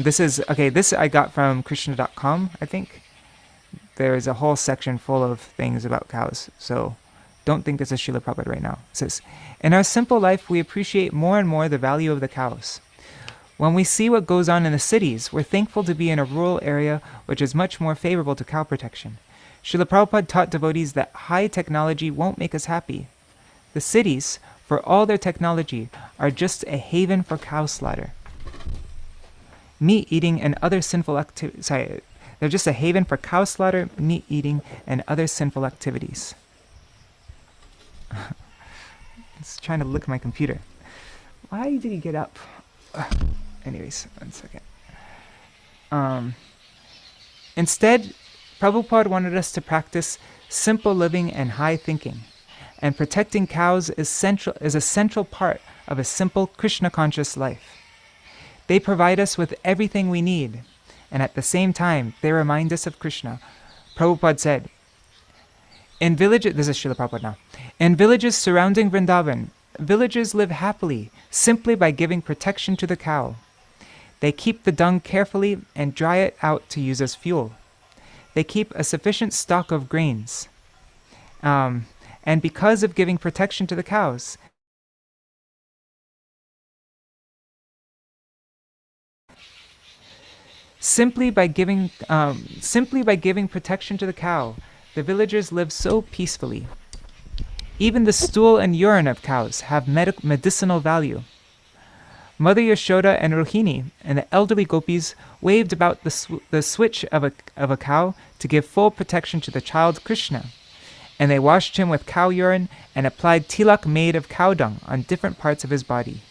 This I got from Krishna.com, I think. There is a whole section full of things about cows, so don't think this is Srila Prabhupada right now. It says, in our simple life, we appreciate more and more the value of the cows. When we see what goes on in the cities, we're thankful to be in a rural area which is much more favorable to cow protection. Srila Prabhupada taught devotees that high technology won't make us happy. The cities, for all their technology, are just a haven for cow slaughter. Meat eating and other sinful activities. They're just a haven for cow slaughter, meat eating, and other sinful activities. It's trying to lick my computer. Why did he get up? Anyways, 1 second. Instead, Prabhupada wanted us to practice simple living and high thinking. And protecting cows is a central part of a simple Krishna-conscious life. They provide us with everything we need, and at the same time, they remind us of Krishna. Prabhupada said, this is Srila Prabhupada now, in villages surrounding Vrindavan, villagers live happily simply by giving protection to the cow. They keep the dung carefully and dry it out to use as fuel. They keep a sufficient stock of grains. And because of giving protection to the cows, simply by giving protection to the cow, the villagers live so peacefully. Even the stool and urine of cows have medicinal value. Mother Yashoda and Rohini and the elderly gopis waved about the switch of a cow to give full protection to the child Krishna, and they washed him with cow urine and applied tilak made of cow dung on different parts of his body.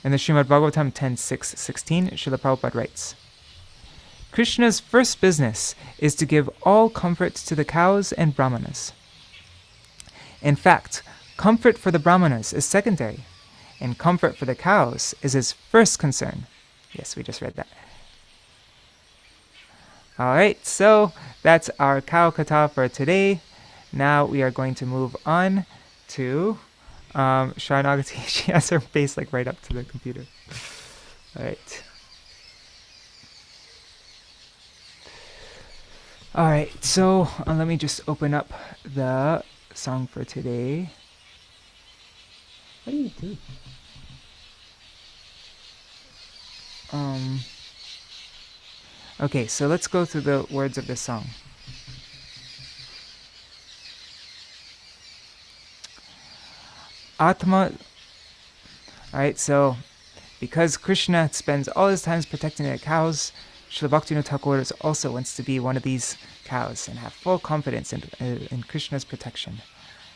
In the Srimad Bhagavatam 10.6.16, Srila Prabhupada writes, Krishna's first business is to give all comfort to the cows and brahmanas. In fact, comfort for the brahmanas is secondary, and comfort for the cows is his first concern. Yes, we just read that. Alright, so that's our cow katha for today. Now we are going to move on to Śaraṇāgati. She has her face like right up to the computer. Alright. Alright, so let me just open up the song for today. What do you do? Okay, so let's go through the words of this song. Alright, so because Krishna spends all his time protecting the cows, Srila Bhaktivinoda Thakur also wants to be one of these cows and have full confidence in Krishna's protection.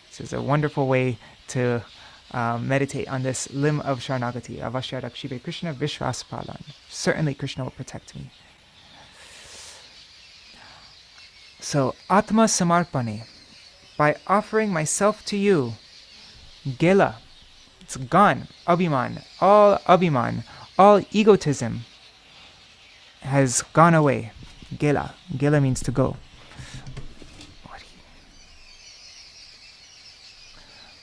This is a wonderful way to meditate on this limb of Śaraṇāgati. Avashya Rakshive Krishna Vishwaspalan. Certainly Krishna will protect me. So, Ātma-samarpaṇe, by offering myself to you, Gelā, it's gone, Abhimāna, all egotism has gone away. Gelā means to go.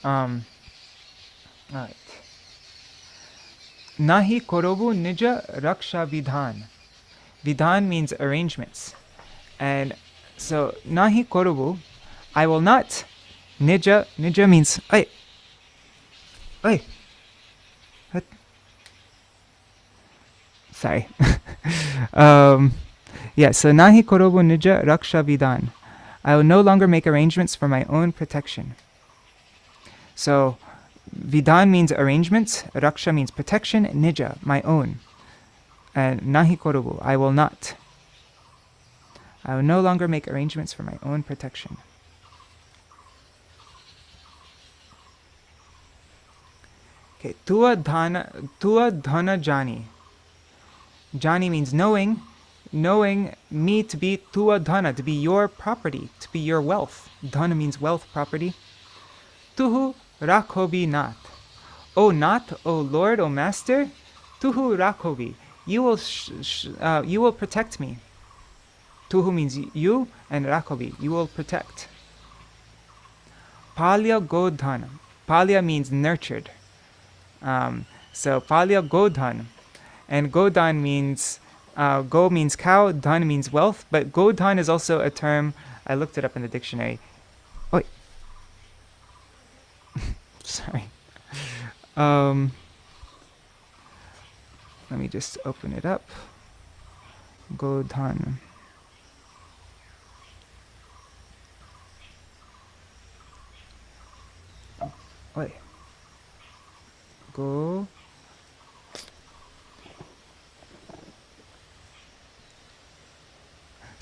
Alright. Nahi korobu nija raksha vidhan. Vidhan means arrangements. And so, nahi korobu, I will not. Nija means, Oi. What? Sorry. So nahi korobu nija raksha vidhan. I will no longer make arrangements for my own protection. So, vidhan means arrangements, raksha means protection, nija, my own. And nahi korobu, I will not. I will no longer make arrangements for my own protection. Okay, tua dhana jani. Jani means knowing me to be tua dhana, to be your property, to be your wealth. Dhana means wealth, property. Tuhu rakhobi nath. O Nath, O Lord, O Master, tuhu rakhobi. You will protect me. Tuhu means you, and rakhobi, you will protect. Palya godhan. Palya means nurtured. So palya godhan. And godhan means, go means cow, dhan means wealth, but godhan is also a term, I looked it up in the dictionary. Oi. Sorry. Let me just open it up. Godhan. Oi. Go.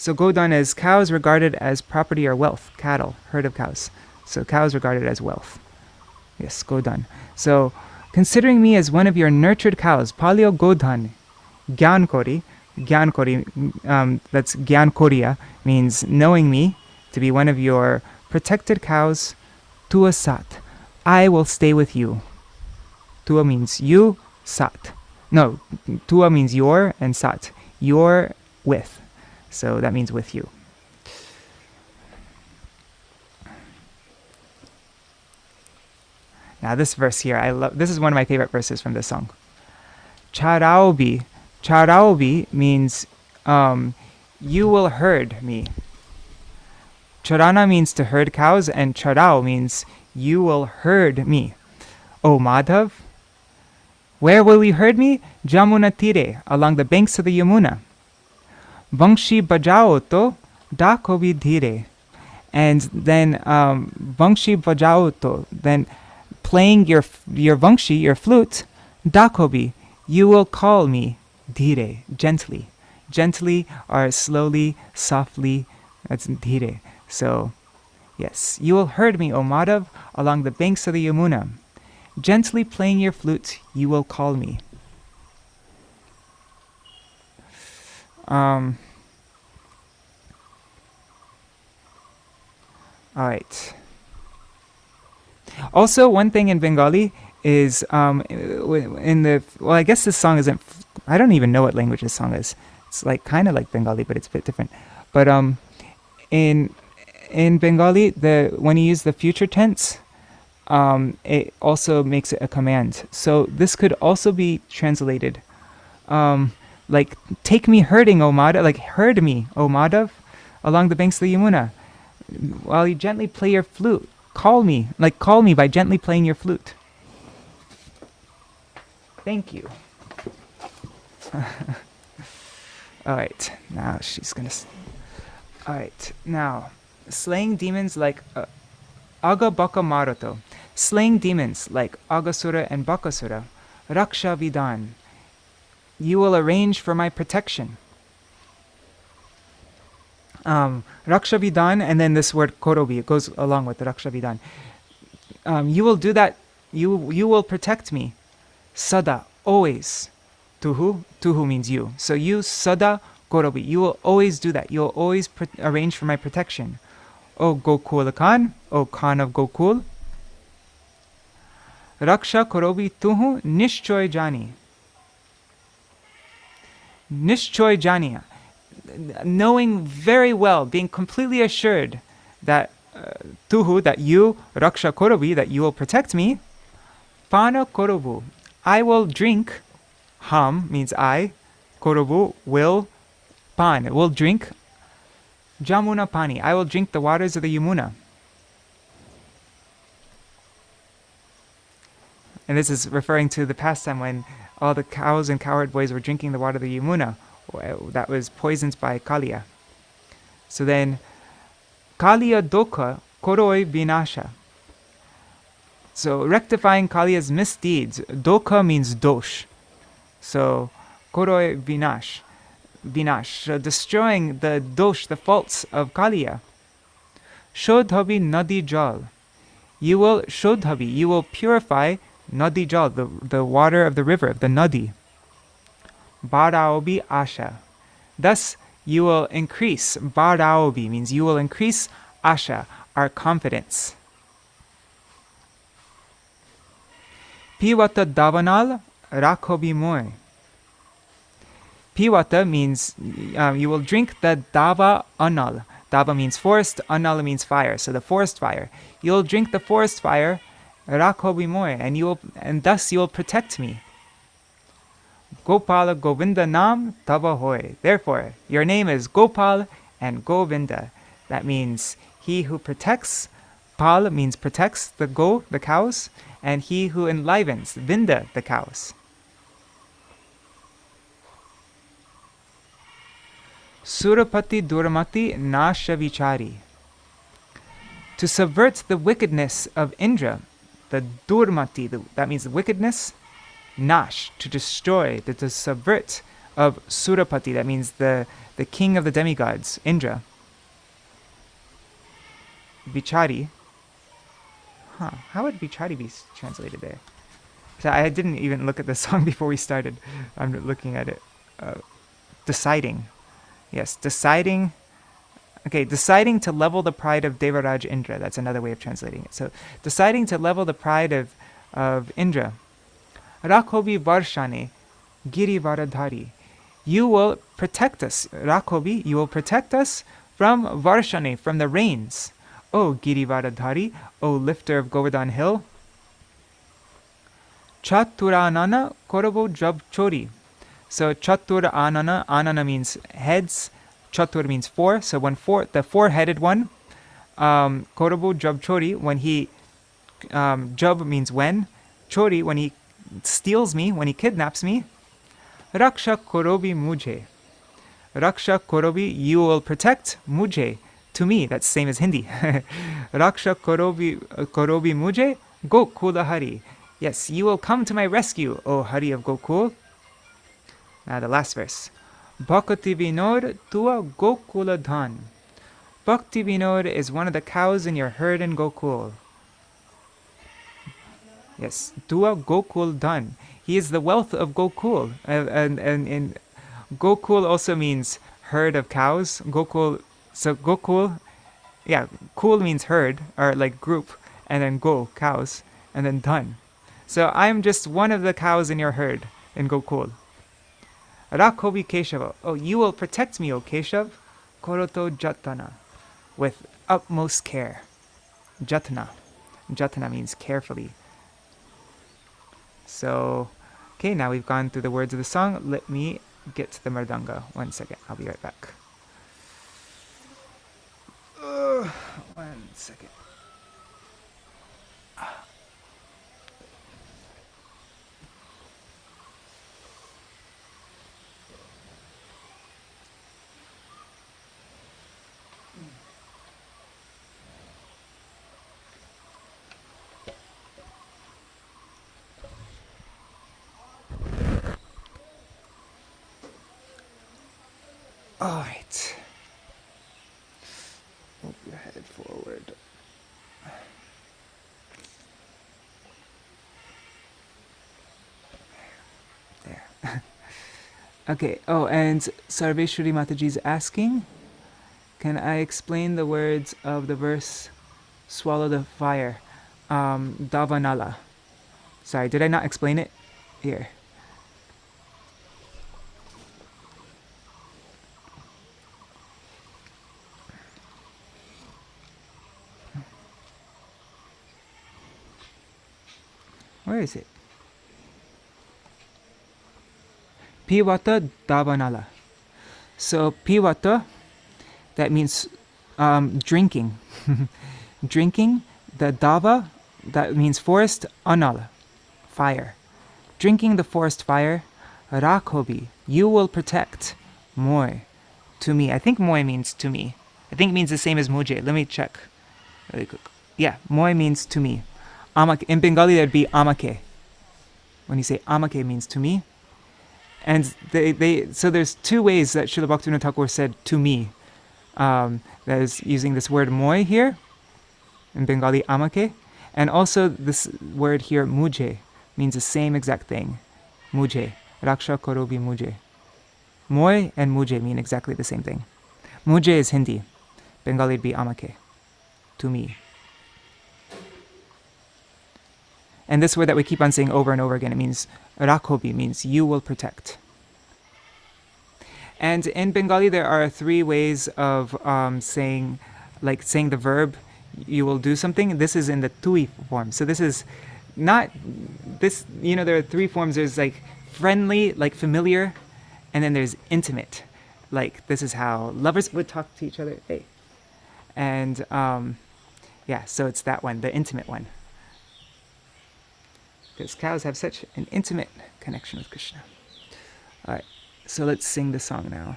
So godhan is cows regarded as property or wealth, cattle, herd of cows. So cows regarded as wealth. Yes, godhan. So considering me as one of your nurtured cows, palyo godhan, gyankori, that's gyankoriya, means knowing me to be one of your protected cows, tua sat, I will stay with you. Tua means you, sat. No, tua means your, and sat, your with. So that means with you. Now this verse here, this is one of my favorite verses from this song. Charaobi. Charaobi means you will herd me. Charana means to herd cows, and charao means you will herd me. O Madhav, where will you herd me? Jamuna tire, along the banks of the Yamuna. Bangshi bajao to dakobi dhire. And then bangshi bajao to, then playing your vangshi, your flute, dakobi, you will call me, dhire, gently. Gently or slowly, softly, that's dhire. So, yes, you will herd me, O Madhav, along the banks of the Yamuna. Gently playing your flute, you will call me. All right. Also, one thing in Bengali is I guess this song isn't. I don't even know what language this song is. It's like kind of like Bengali, but it's a bit different. But in Bengali, when you use the future tense, it also makes it a command. So this could also be translated like, take me herding, O Madhav, like herd me, O Madhav, along the banks of the Yamuna. While you gently play your flute, call me by gently playing your flute. Thank you. Alright, now she's gonna... Alright, now, slaying demons like Aga Baka Maroto. Slaying demons like Agasura and Bakasura. Raksha Vidan. You will arrange for my protection. Raksha Vidan, and then this word Korobi, it goes along with the Raksha Vidan. You will do that, you will protect me. Sada, always. Tuhu? Tuhu means you. So you, Sada Korobi, you will always do that. You will always arrange for my protection. O Gokul Khan, O Khan of Gokul. Raksha Korobi Tuhu Nishchoy Jani. Nishchoy Janiya. Knowing very well, being completely assured that Tuhu, that you, Raksha Korobi, that you will protect me. Pana Korobu, I will drink. Ham means I. Korobu, will. Pan, will drink. Jamuna Pani, I will drink the waters of the Yamuna. And this is referring to the pastime when all the cows and cowherd boys were drinking the water of the Yamuna that was poisoned by Kaliya. So then, Kaliya Dokha Koroi Vinasha. So rectifying Kaliya's misdeeds. Dokha means dosh. So Koroi Vinash. Vinash. Destroying the dosh, the faults of Kaliya. Shodhabi Nadi Jal. You will Shodhabi, you will purify Nadi Jal, the water of the river, of the Nadi. Baraobi Asha. Thus you will increase. Baraobi means you will increase Asha, our confidence. Piwata Davanal Rakhobi Moy. Piwata means you will drink the Dava Anal. Dava means forest, Anal means fire. So the forest fire. You'll drink the forest fire, Rakhobi Moy, and thus you will protect me. Gopala Govinda Nam Tava Hoy. Therefore, your name is Gopal and Govinda. That means he who protects. Pal means protects the cows, and he who enlivens, Vinda, the cows. Surapati Duramati Nashavichari. To subvert the wickedness of Indra, the Durmati, that means the wickedness. Nash, to destroy, to subvert of Surapati, that means the king of the demigods, Indra. Vichari. How would Vichari be translated there? So I didn't even look at the song before we started. I'm looking at it. Deciding. Yes, deciding. Okay, deciding to level the pride of Devaraj Indra. That's another way of translating it. So, deciding to level the pride of Indra. Rakhobi Varshane Girivaradhari. You will protect us. Rakhobi, you will protect us from Varshane, from the rains. O Girivaradhari, O lifter of Govardhan Hill. Chaturanana Korobo Jab Chori. So Chatur Anana, Anana means heads, Chatur means four. So when the four-headed one, Korobo Jab Chori, when he, Jab means when, Chori, when he steals me, when he kidnaps me, Raksha Korobi Mujhe. Raksha Korobi, you will protect, Mujhe, to me. That's same as Hindi. Raksha Korobi Mujhe, Gokula Hari. Yes, you will come to my rescue, O Hari of Gokul. Now the last verse. Bhaktivinoda tua Gokula dhan. Bhaktivinoda is one of the cows in your herd in Gokul. Yes, tua Gokul dhan. He is the wealth of Gokul. And Gokul also means herd of cows. Gokul, so Gokul, yeah, kul means herd, or like group, and then go, cows, and then dhan. So I'm just one of the cows in your herd in Gokul. Rakhobi Keshava. Oh, you will protect me, O Keshav. Koroto Jatana. With utmost care. Jatana. Jatana means carefully. So, okay, now we've gone through the words of the song. Let me get to the Mardanga. 1 second. I'll be right back. 1 second. All right. Move your head forward. There. Okay. Oh, and Sarveshwari Mataji is asking, can I explain the words of the verse, swallow the fire, Davanala? Sorry, did I not explain it? Here. Where is it? Piwata Davanala. So Piwata, that means drinking. Drinking. The Dava, that means forest. Anala, fire. Drinking the forest fire. Rakhobi, you will protect. Moi, to me. I think moi means to me. I think it means the same as mujhe. Let me check really quick. Yeah, moi means to me. Amake, in Bengali that would be amake. When you say amake means to me. And so there's two ways that Srila Bhaktivinoda Thakur said to me. That is using this word moi here, in Bengali amake, and also this word here mujhe means the same exact thing. Mujhe, raksha korobi mujhe. Moi and mujhe mean exactly the same thing. Mujhe is Hindi, Bengali would be amake, to me. And this word that we keep on saying over and over again, it means rakhobi, means you will protect. And in Bengali, there are three ways of saying the verb, you will do something. This is in the tui form. So this is not, this, there are three forms. There's like friendly, like familiar, and then there's intimate. Like this is how lovers would talk to each other. Hey. And yeah, so it's that one, the intimate one. Because cows have such an intimate connection with Krishna. All right, so let's sing the song now.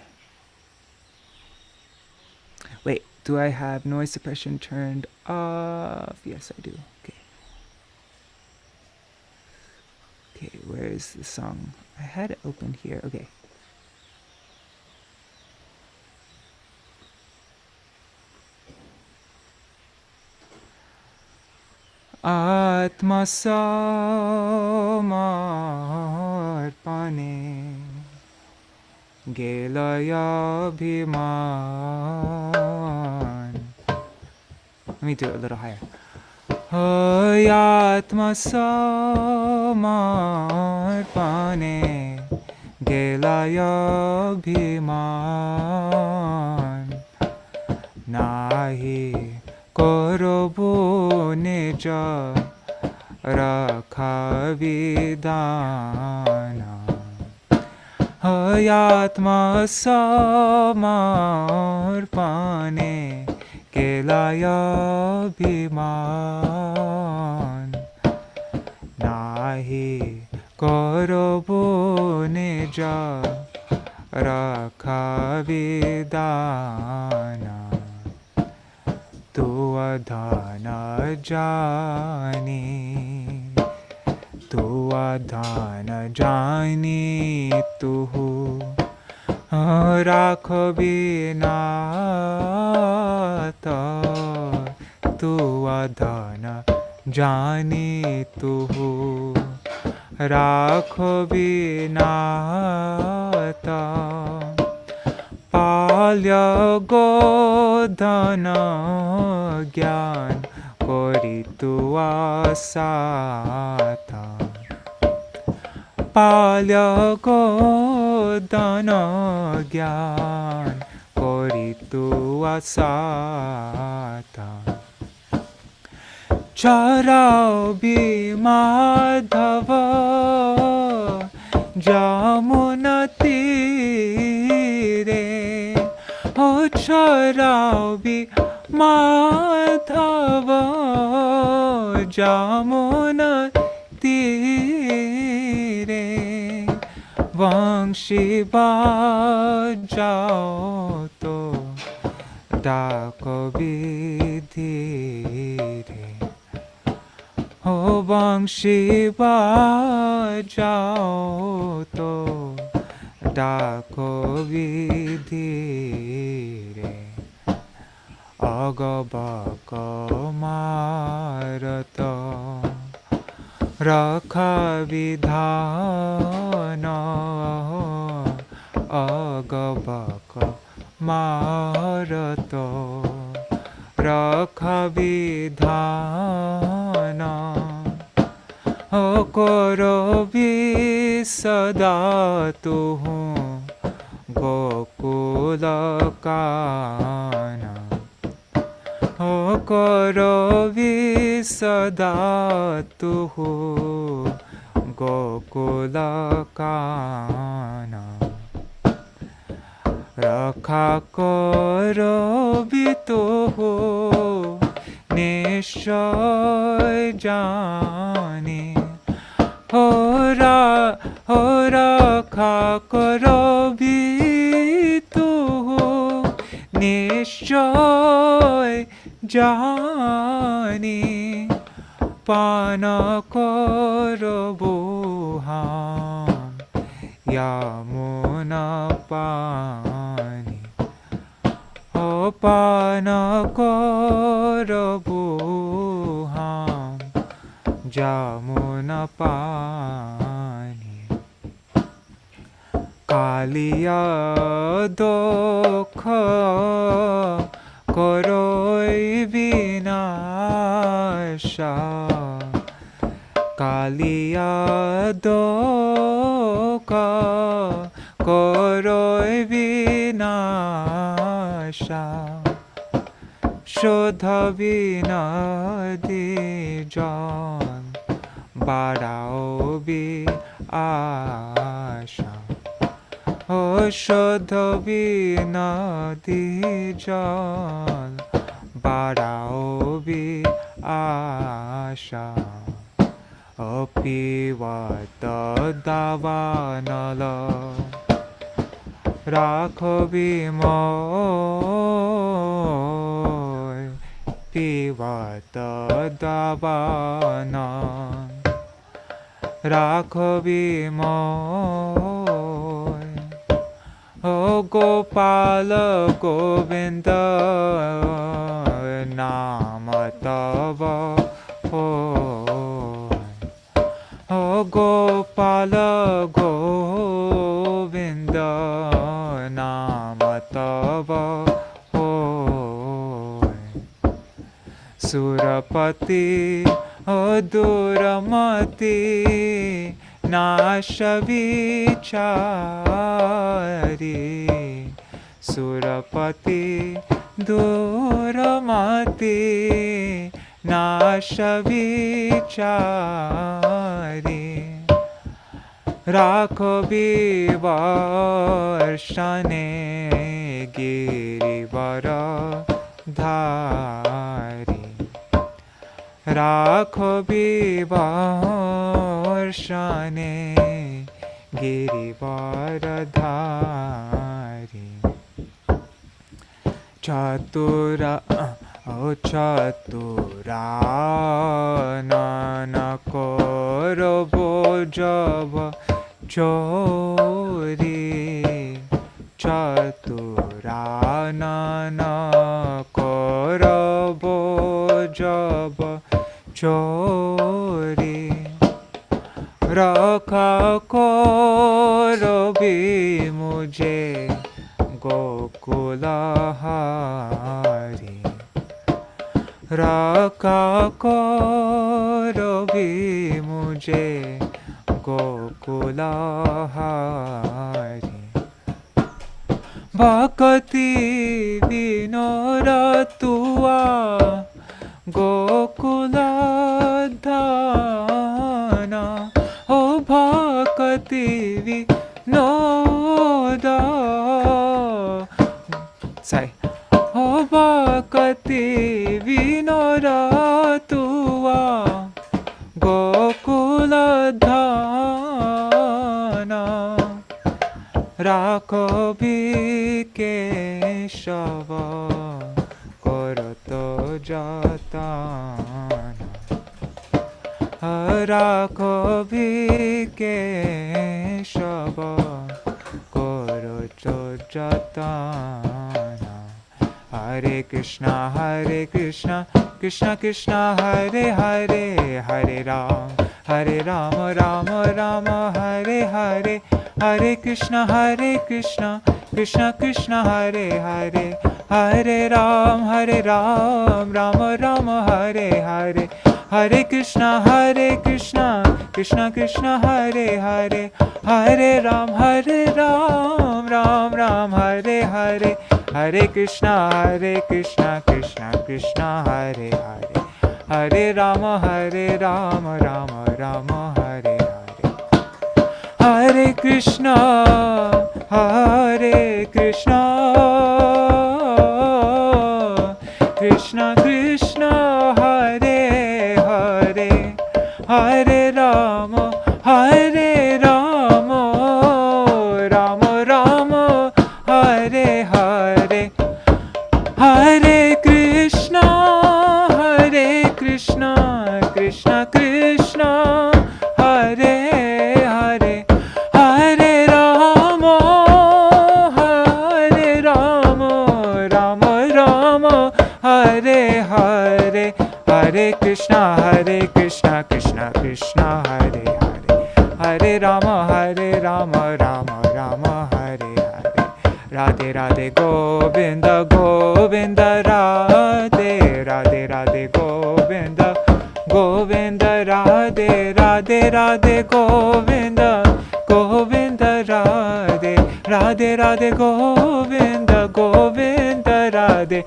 Wait, do I have noise suppression turned off? Yes, I do. Okay. Okay, where is the song? I had it open here. Okay. Ātma-samarpaṇe Gelā Abhimāna. Let me do it a little higher. Ātma-samarpaṇe Gelā Abhimāna. Nahi korobu nija rakha vidhana. Ātma-samarpaṇe Gelā Abhimāna. Nahi korobu nija rakha vidhana. Tu adhana jani, tu adhana jani, tu rakho binata. Tu adhana jani, tu rakho binata. Palya godhana gyan koritu asata. Palya godhana gyan koritu asata. Charaubi madhava jamunati re. O charaubi madhava jamunati re. Vangshi bajao to dako vidhi re. O vangshi bajao to dako vidhi re. Agabaka marata rakha vidhana. Agabaka marata rakha vidhana. Karo visada tu gokula kana. Karo visada tu gokula kana. Rakha karo bito nishay jani. Rakha karo bito nishay jani. Pana karo buham yamuna pani. O pana karo buham jamuna pani. Kaliya dokha koroi vinasha. Kaliya dokha koroi vinasha. Shodha vinadi jan badao bi asha. O shodha vinadi jan badao bi asha. Apivata davanala rakho bimoy. Pivata davana rakho bimoy. O Gopala Govinda nama tava ho. Bala Govinda Nama Tava Hoy Surapati Aduramati Nashavichari Surapati Duramati Nashavichari Rakho Vivarshane Girivara Dhari Rakho Vivarshane Girivara Dhari Chatura Chatura Nana Korobo Java Chori Chatura Nana Korobo Java Chori Rakha koro bhi mujhe Gokula Hari Rakha koro bhi mujhe Gokula Hari Bhakti Vinora tua Gokula Dhana O Bhakti Vinoda Say O Bhakti Vinora tua Gokula Dhana Rakho Vikeshava Koroto Jatana Rakho Vikeshava Koroto Jatana Hare Krishna Krishna Krishna Hare Hare Hare Rama Rama Hare Hare Hare Krishna Krishna Krishna Hare Hare Hare Ram Rama Hare Hare Hare Krishna Krishna Krishna Hare Hare Hare Ram Ram Hare Hare Hare Krishna Krishna Krishna Hare Hare Hare Rama Rama Hare Hare Hare Krishna Krishna Krishna Hare Hare Hare Rama Rama Rama Hare Hare Hare Krishna Krishna Krishna Hare Hare Hare Rama Rama Rama Hare Hare Hare Krishna Krishna Krishna Hare Hare Hare Rama Rama Rama Hare Hare Radhe Radhe Govinda Govinda Radhe Radhe Radhe Govinda Govinda Radhe Radhe Radhe Govinda Govinda Radhe Radhe Radhe Govinda Govinda Radhe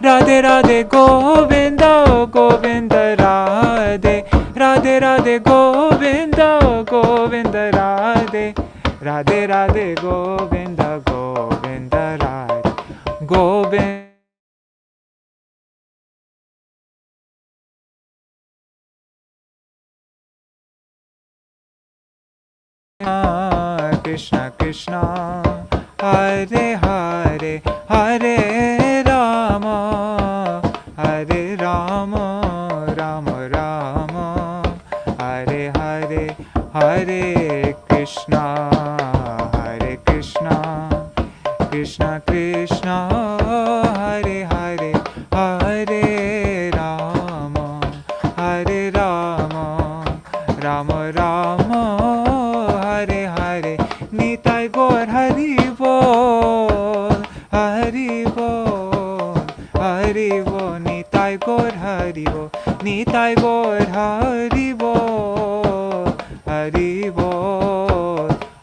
Radhe Radhe Govinda Govinda Radhe Radhe Radhe Govinda Govinda Radhe Radhe Radhe Govinda Govinda Radhe Govinda Krishna Krishna Hare Hare Hare Rama Rama Rama Hare Hare Hare Krishna Krishna Krishna Hare Hare Hare Rama Rama Rama Gaur Haribo, Nitai Gaur Haribo, Haribo,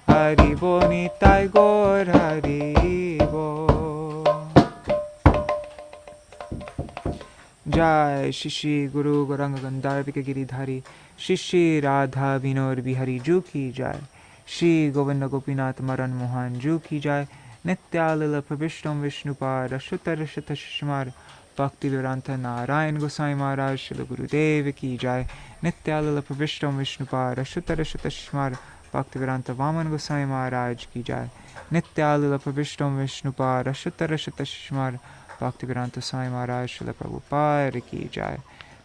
Haribo, Nitai Gaur Haribo. Jai Shri Guru Gauranga Gandharvika Giridhari Shri Shri Radha Vinod Bihari Ju Ki Jai Shri Govinda Gopinath Maran Mohan Ju Ki Jai Nityalila Pravishtam Vishnupad Ashutta Rashata Shishmar Bhaktivedanta Narayan Gosai Maharaj Shri Gurudev Ki Jai Nityalila Pravishtam Vishnupad Ashutta Rashata Shishmar Bhaktivedanta Vaman Gosai Maharaj Ki Jai Nityalila Pravishtam Vishnupad Ashutta Rashata Shishmar Bhaktivedanta Swami Maharaj Srila Prabhupada Ki Jai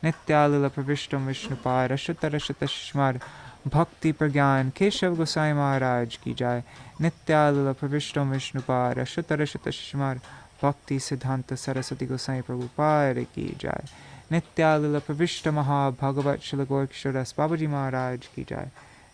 Nityalila Pravishtam Vishnupad Ashutta Rashata Shishmar Bhakti Pragyan Keshav Gosai Maharaj Ki Jai Nityalila Pravishtam Vishnupad Ashutta Rashata Shishmar Bhakti Siddhanta Saraswati Gosai Prabhupada Ki Jai Nityalila Pravishta Maha Bhagavat Srila Gorksharas Babaji Maharaj Ki Jai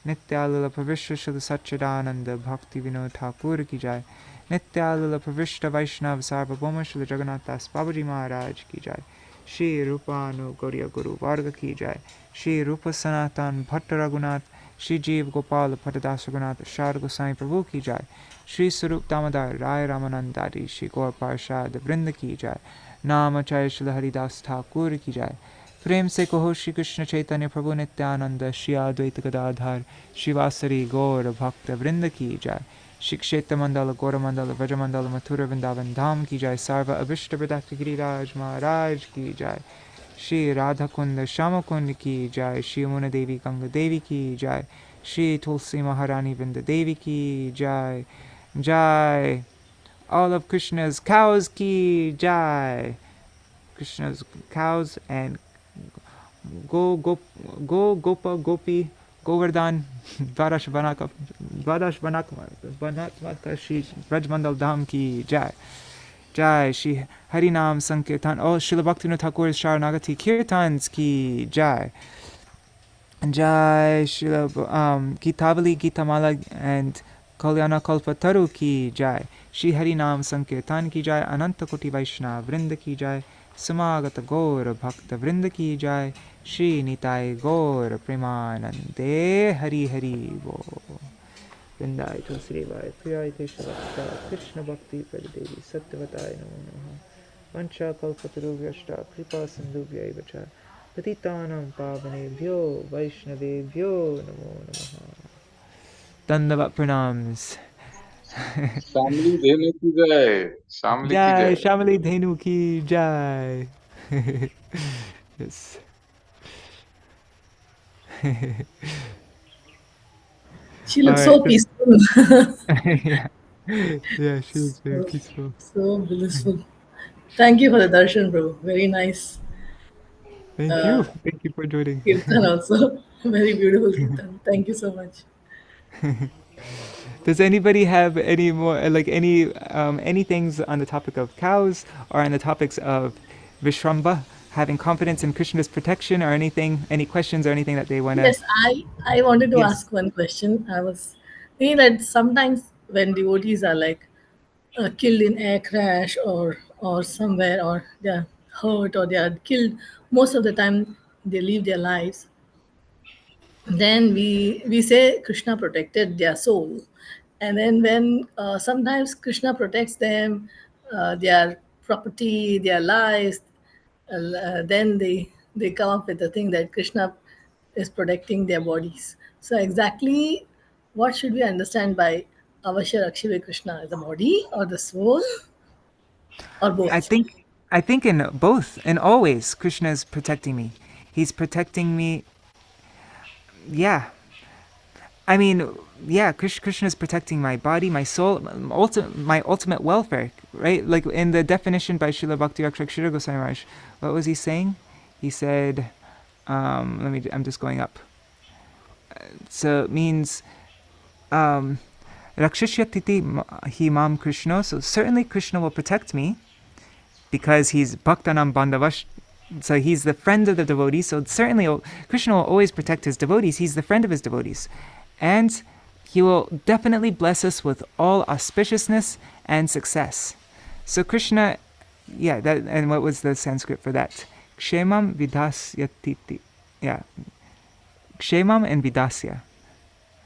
Nityalila Pravishta Srila Satchidananda Bhaktivinoda Thakur Ki Jai Nityalila Pravishta Vaishnav Sarvabhauma Srila Jagannath Das Babaji Maharaj Ki Jai Shri Rupanu Gauriya Guru Varga Ki Jai Shri Rupa Sanatan Bhatta Raghunath Shri Jeev Gopal Bhattadas Raghunath Shar Gosai Prabhu Ki Jai Shri Sarup Damodar Rai Ramanandari Shri Gaur Parshad Vrinda Ki Jai Namacharya Srila Haridas Thakur Ki Jai Prem se kaho Shri Krishna Chaitanya Prabhu Nityananda Shri Advaita Gadadhar Shri Vasari Gaur Bhakta Vrinda Ki Jai Shri Kshetra Mandala Gaura Mandala Vraja Mandala Mathura Vrindavan Dham Ki Jai Sarva Abhishta Pradakta Giriraj Maharaj Ki Jai Shri Radha Kunda Shama Kunda Ki Jai Shri Yamuna Devi Ganga Devi Ki Jai Shri Tulsi Maharani Vrinda Devi Ki Jai Jai all of Krishna's cows Ki Jai Krishna's cows and Gopa Gopi Govardhan Dvadash Vanaka Shri Rajmandal Dham Ki Jai Jai Shri Harinam Sankirtan Oh Srila Bhaktivinoda Thakur's Śaraṇāgati Kirtans Ki Jai Jai Srila Gitavali Gitamala and Kalyana Kalpataru Ki Jai Shri Harinam Sankirtan Ki Jai Ananta Koti Vaishnava Vrinda Ki Jai Samagata Gaura Bhakta Vrinda Ki Jai Shri Nitai Gaura Premanande Hari Hari Bo Vrindai Tulsirevai Priyai Teshavakta Krishna Bhakti Pradadevi Satyavatai Namo Namaha Vancha Kalpataru Vyashta Kripa Sindhubhya Vacha Patitanam Pavanebhyo Vaishnavebhyo Namo Namaha Dandavat Pranams Shamli Dhenu ki jai. Shamli ki Jai jai. Shamali Dhenu Ki Jai Yes She looks Alright, so peaceful. yeah. Yeah, she was very peaceful. So blissful. Thank you for the darshan, bro. Very nice. Thank you. Thank you for joining. Kirtan also. Very beautiful kirtan. Thank you so much. Does anybody have any more, like any things on the topic of cows or on the topics of Vishrambha, having confidence in Krishna's protection or anything, any questions or anything that they want to... Yes, I wanted to Yes. ask one question. I was thinking that sometimes when devotees are like killed in air crash or somewhere, or they are hurt or they are killed, most of the time they leave their lives. Then we say Krishna protected their soul, and then when sometimes Krishna protects them, their property, their lives, then they come up with the thing that Krishna is protecting their bodies. So exactly what should we understand by Avashya Rakshive Krishna? The body or the soul or both? I think in both, and always, Krishna is protecting me. He's protecting me. Yeah. I mean, yeah, Krishna is protecting my body, my soul, my ultimate welfare, right? Like in the definition by Srila Bhakti-Rakshak Goswami Maharaj, what was he saying? He said, I'm just going up. So it means, Rakshishyatiti himam Krishna, so certainly Krishna will protect me, because he's Bhaktanam Bandavash, so he's the friend of the devotees, so certainly Krishna will always protect his devotees, he's the friend of his devotees. And he will definitely bless us with all auspiciousness and success. So Krishna, yeah, that, and what was the Sanskrit for that? Kshemam vidasyatiti. Yeah. Kshemam and vidasya.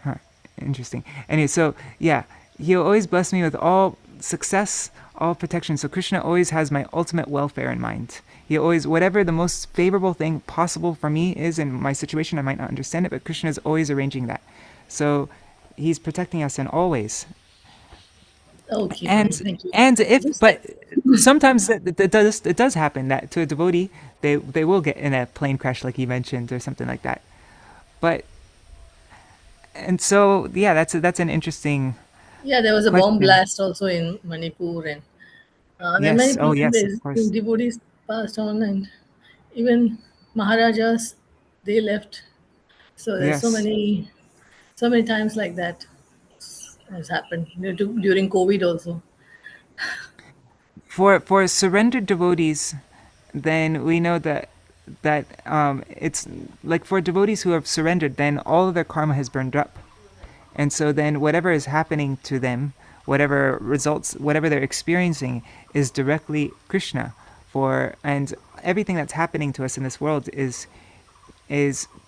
Huh. Interesting. Anyway, so yeah, he'll always bless me with all success, all protection. So Krishna always has my ultimate welfare in mind. He always, whatever the most favorable thing possible for me is in my situation, I might not understand it, but Krishna is always arranging that. So he's protecting us in all ways. Okay, And thank you. but sometimes it does happen that to a devotee they will get in a plane crash like you mentioned or something like that. But and so yeah, that's an interesting Yeah, there was a bomb question. blast also in Manipur, and there are Yes. many Oh people, yes, of course. devotees passed on, and even Maharajas, they left. So there's Yes. so many times like that has happened during COVID also. For surrendered devotees, then we know that it's like for devotees who have surrendered, then all of their karma has burned up. And so then whatever is happening to them, whatever results, whatever they're experiencing is directly Krishna. And everything that's happening to us in this world is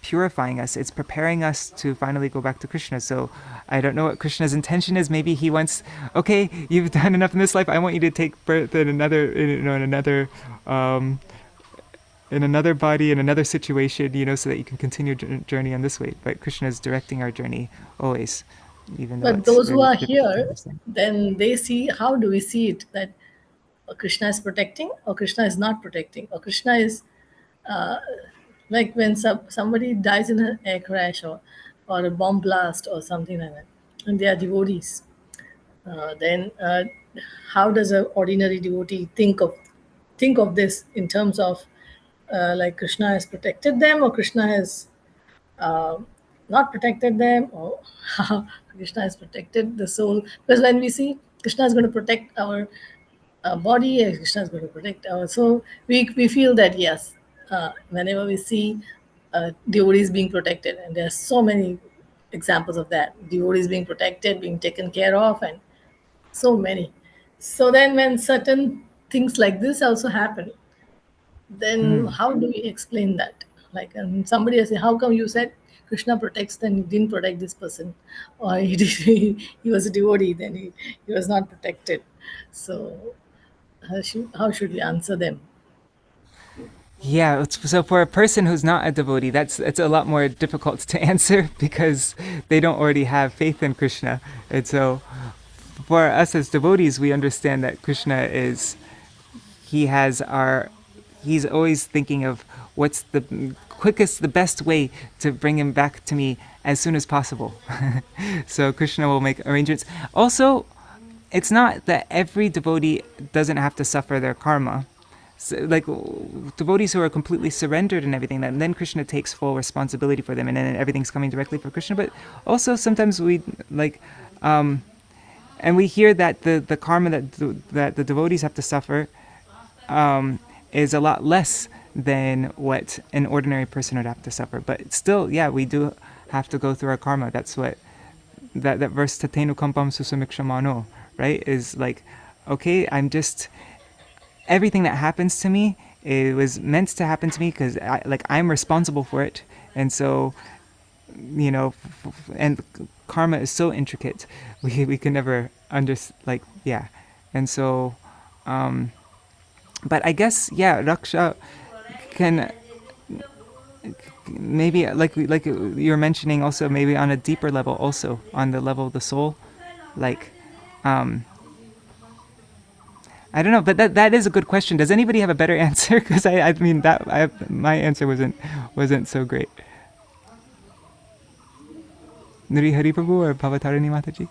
purifying us. It's preparing us to finally go back to Krishna. So I don't know what Krishna's intention is. Maybe he wants, okay, you've done enough in this life. I want you to take birth in another, in another body, in another situation, so that you can continue your journey on this way. But Krishna is directing our journey always, even though But it's those who very are difficult to here, understand. then they see, how do we see it that Krishna is protecting or Krishna is not protecting, or Krishna is like when somebody dies in an air crash or a bomb blast or something like that, and they are devotees. Then how does an ordinary devotee think of this in terms of like Krishna has protected them or Krishna has uh, not protected them, or how Krishna has protected the soul? Because when we see Krishna is going to protect our body, Krishna is going to protect our soul, we feel that yes, whenever we see devotees being protected, and there are so many examples of that, devotees being protected, being taken care of, and so many. So then when certain things like this also happen, then how do we explain that? Like, somebody will say, how come you said Krishna protects, then he didn't protect this person, or he was a devotee, then he was not protected? So how should we answer them? Yeah, so for a person who's not a devotee, it's a lot more difficult to answer because they don't already have faith in Krishna. And so for us as devotees, we understand that Krishna he's always thinking of what's the quickest, the best way to bring him back to me as soon as possible. So Krishna will make arrangements. Also, it's not that every devotee doesn't have to suffer their karma. So, like devotees who are completely surrendered and everything, then Krishna takes full responsibility for them, and then everything's coming directly from Krishna. But also sometimes we and we hear that the karma that the devotees have to suffer is a lot less than what an ordinary person would have to suffer. But still, yeah, we do have to go through our karma. That's what that verse tatenu kampam susamikshmano, right, is like, okay, everything that happens to me, it was meant to happen to me because I'm responsible for it. And so, and karma is so intricate, we can never yeah. And so, but I guess, yeah, Raksha can maybe like you're mentioning also, maybe on a deeper level, also on the level of the soul, like I don't know, but that is a good question. Does anybody have a better answer? Because I mean my answer wasn't so great. Nuri Hari Prabhu or Bhavatarani Mataji?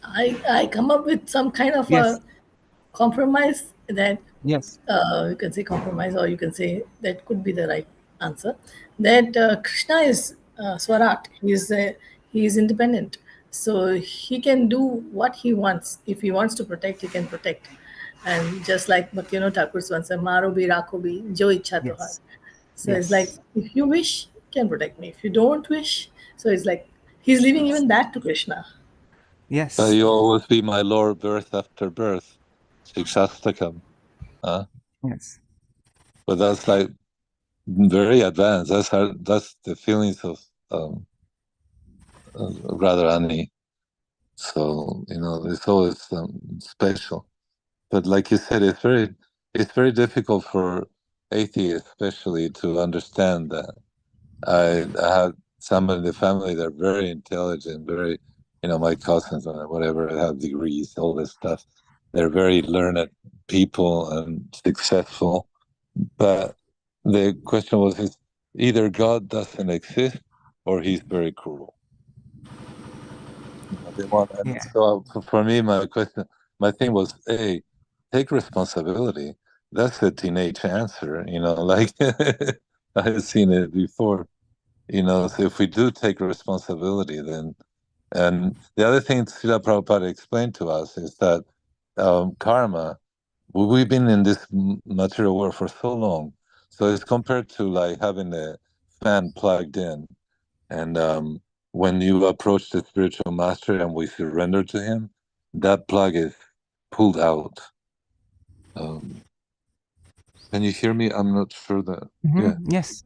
I come up with some kind of Yes. a compromise that Yes. you can say compromise, or you can say that could be the right answer. That Krishna is Swarat. He is independent, so he can do what he wants. If he wants to protect, he can protect. And just like Bhaktivinoda Thakur's once said, "Maro bhi rakho bhi, jo ichha tuhar." Yes. So it's like, Yes. if you wish, you can protect me. If you don't wish, so it's like he's leaving even that to Krishna. Yes. You always be my Lord, birth after birth. Sikshastakam. Yes. but that's like very advanced. That's the feelings of Radharani. So it's always special. But like you said, it's very difficult for atheists, especially, to understand that. I have some in the family that are very intelligent, very, my cousins or whatever have degrees, all this stuff. They're very learned people and successful. But the question was, is either God doesn't exist or he's very cruel. Yeah. So for me, my thing was, hey, take responsibility. That's a teenage answer, like I've seen it before. So if we do take responsibility, then, and the other thing Srila Prabhupada explained to us is that karma, we've been in this material world for so long, so it's compared to like having a fan plugged in, and when you approach the spiritual master and we surrender to him, that plug is pulled out. Can you hear me? I'm not sure that. Yeah. Yes.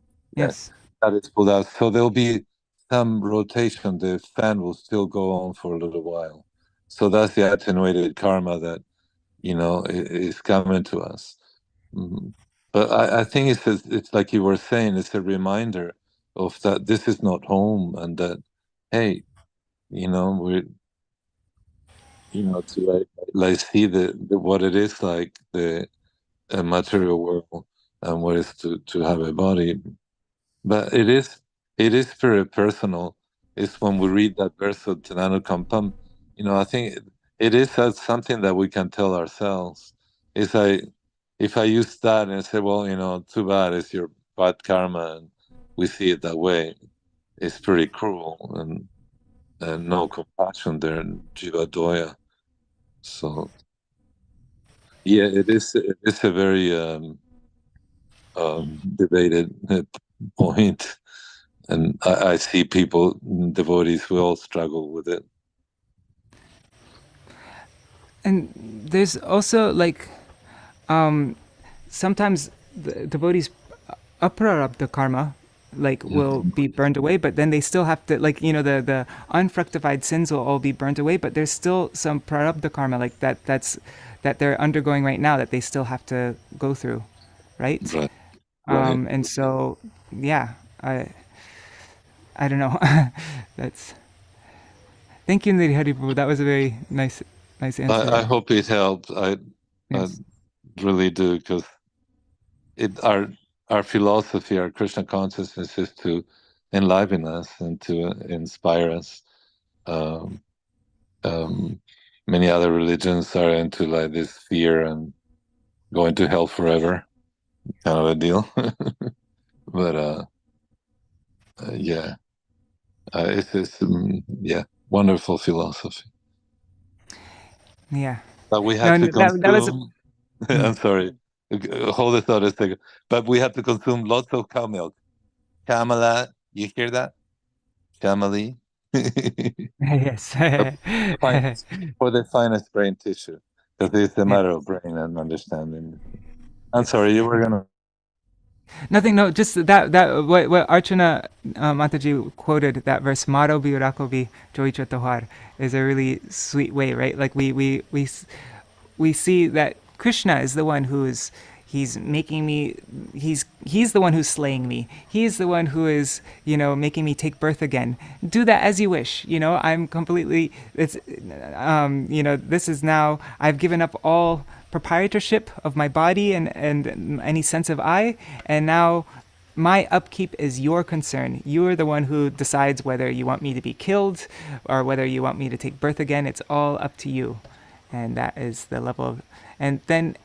That is pulled out. So there'll be some rotation. The fan will still go on for a little while. So that's the attenuated karma that, is coming to us. But I think it's like you were saying, it's a reminder of that this is not home, and that, hey, we're, to like see the what it is like, the material world, and what is to have a body. But it is very personal. It's when we read that verse of Tananu Kampam, I think it is something that we can tell ourselves. It's like, if I use that and say, well, too bad, it's your bad karma, and we see it that way, it's pretty cruel, and no compassion there in Jiva Doya. So, yeah, it is a very debated point. And I see people, devotees, who all struggle with it. And there's also like sometimes the devotees aprarabdha karma will be burned away, but then they still have to, the unfructified sins will all be burned away, but there's still some prarabdha karma that they're undergoing right now that they still have to go through, right? Right. And so, yeah, I don't know. Thank you, Nidhi Hari Prabhu. That was a very nice answer. I hope it helped. I really do, because our philosophy, our Krishna consciousness, is to enliven us and to inspire us. Many other religions are into like this fear and going to hell forever kind of a deal. But yeah, it's wonderful philosophy. Yeah. But we have to consume. That was I'm sorry. Hold the thought a second. But we have to consume lots of cow milk. Kamala, you hear that? Kamali? Yes. For the finest brain tissue. Because it's a matter of brain and understanding. I'm sorry, you were gonna. Nothing. No, just that what Archana Mataji quoted, that verse "Maro biurakobi joicha tohar" is a really sweet way, right? Like we see that Krishna is the one he's making me. He's the one who's slaying me. He's the one who is making me take birth again. Do that as you wish. I'm completely. It's this is now. I've given up all proprietorship of my body and any sense of I, and now my upkeep is your concern. You're the one who decides whether you want me to be killed or whether you want me to take birth again. It's all up to you. And that is the level of, and then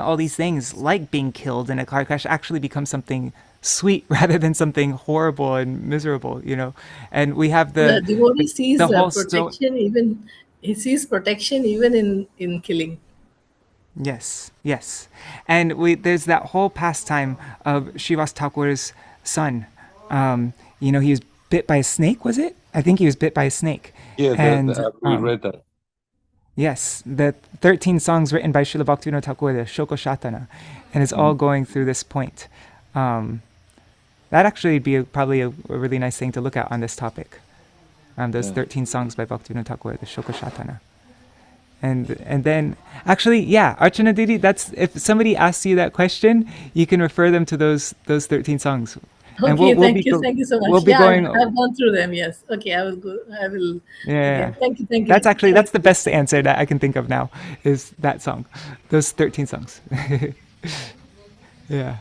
all these things like being killed in a car crash actually become something sweet rather than something horrible and miserable, and we have the devotee sees the whole protection he sees protection even in killing. Yes. And there's that whole pastime of Srivas Thakur's son. He was bit by a snake, was it? I think he was bit by a snake. Yeah, and we read that. Yes, the 13 songs written by Srila Bhaktivinoda Thakur, the Shoko Shatana, and it's all going through this point. That'd actually be probably a really nice thing to look at on this topic. Those 13 songs by Bhaktivinoda Thakur, the Shoko Shatana. And then, actually, yeah, Archana Didi, that's, if somebody asks you that question, you can refer them to those 13 songs. And Okay, thank you so much. We'll be going. I've gone through them. Yes. Okay, I will go. I will. Yeah. Okay, thank you. That's the best answer that I can think of now, is that song, those 13 songs. Yeah.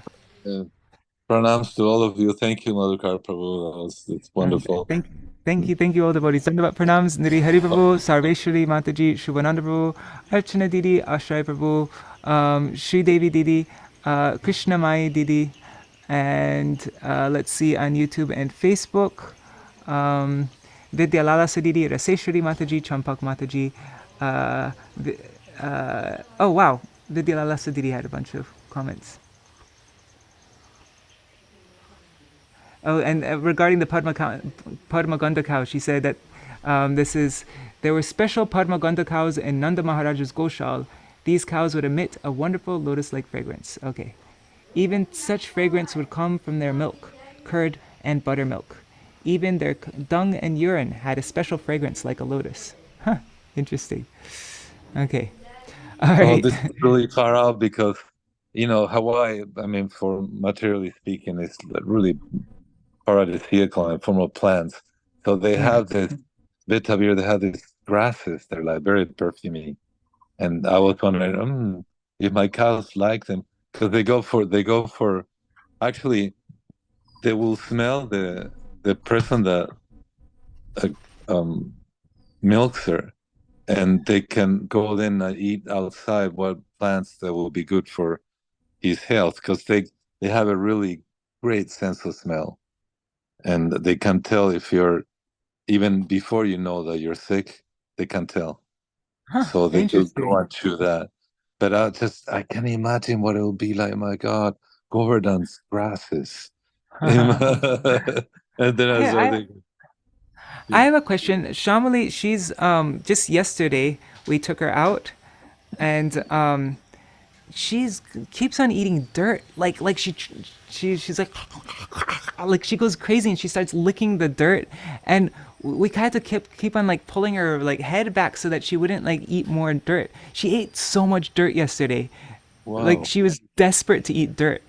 Pranams to all of you. Thank you, Madhukar Prabhu. It's wonderful. Thank you, all devotees. Dandavat pranams, Niri Hari Prabhu, Sarveshwari Mataji, Shubhananda Prabhu, Archana Didi, Ashray Prabhu, Sri Devi Didi, Krishna Mai Didi, and let's see, on YouTube and Facebook, Vidya Lalasa Didi, Raseshwari Mataji, Champak Mataji. Oh wow, Vidya Lalasa Didi had a bunch of comments. Oh, and regarding the Padma Ganda cow, she said that there were special Padma Ganda cows in Nanda Maharaja's Goshal. These cows would emit a wonderful lotus-like fragrance. Okay. Even such fragrance would come from their milk, curd, and buttermilk. Even their dung and urine had a special fragrance like a lotus. Huh, interesting. Okay. All right. Oh, this is really far out because, Hawaii, I mean, for materially speaking, is really paradisiacal and form of plants. So they have this bit of here, they have these grasses, they're like very perfumey. And I was wondering, if my cows like them, because they go for actually they will smell the person that milks her, and they can go then and eat outside what plants that will be good for his health, because they have a really great sense of smell. And they can tell if you're, even before you know that you're sick, they can tell. So they will go and chew that. But I can imagine what it will be like. My God, Govardhan's grasses. And then I have a question. Shamali, she's just yesterday we took her out, and she's keeps on eating dirt. Like she's like she goes crazy and she starts licking the dirt, and we had to keep on like pulling her like head back so that she wouldn't like eat more dirt. She ate so much dirt yesterday. Wow. Like she was desperate to eat dirt.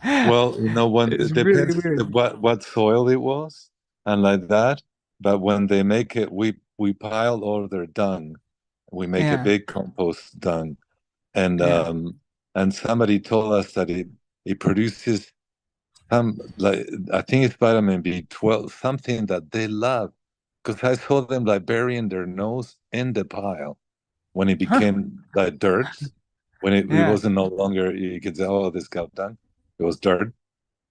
Well, when it depends really what soil it was and like that. But when they make it, we pile all their dung. We make a big compost dung. And somebody told us that it produces some, like, I think it's vitamin B12, something that they love. Because I saw them like burying their nose in the pile when it became like dirt. When it wasn't no longer, you could say, oh, this got done. It was dirt.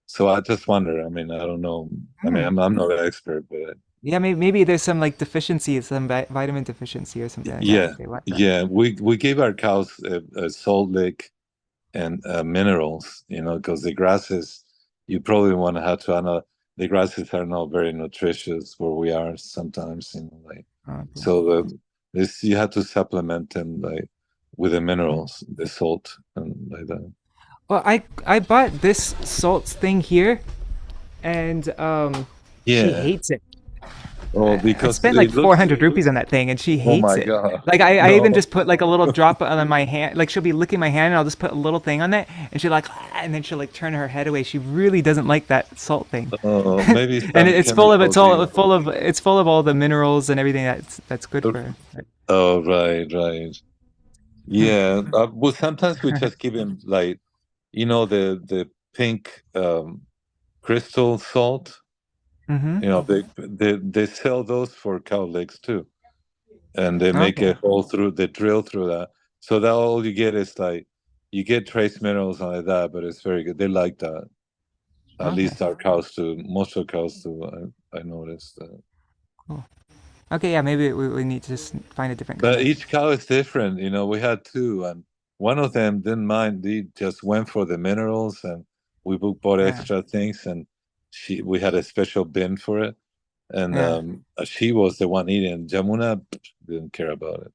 So I just wonder. I mean, I don't know. I mean, I'm not an expert, but yeah, maybe there's some like deficiency, some vitamin deficiency or something. Like we gave our cows a salt lick and minerals, because the grasses, you probably want to have to know, the grasses are not very nutritious where we are sometimes, so this you have to supplement them like with the minerals, the salt and like that. Well, I bought this salt thing here, and she hates it. Oh, because I spent like 400 rupees on that thing, and she hates it. God. Like I even just put like a little drop on my hand. Like she'll be licking my hand, and I'll just put a little thing on that, and she'll like, and then she'll like turn her head away. She really doesn't like that salt thing. Oh, maybe. And it's full of all the minerals and everything that's good for her. Oh, right. Yeah. Well, sometimes we just give him like, the pink crystal salt. Mm-hmm. They sell those for cow legs too, and they make a hole through. They drill through that, so that all you get is like you get trace minerals and like that. But it's very good. They like that. At least our cows do. Most of the cows do. I noticed that. Cool. Okay, yeah, maybe we need to just find a different. But each cow is different. We had two, and one of them didn't mind. He just went for the minerals, and we bought extra things and. We had a special bin for it, And she was the one eating. Jamuna didn't care about it.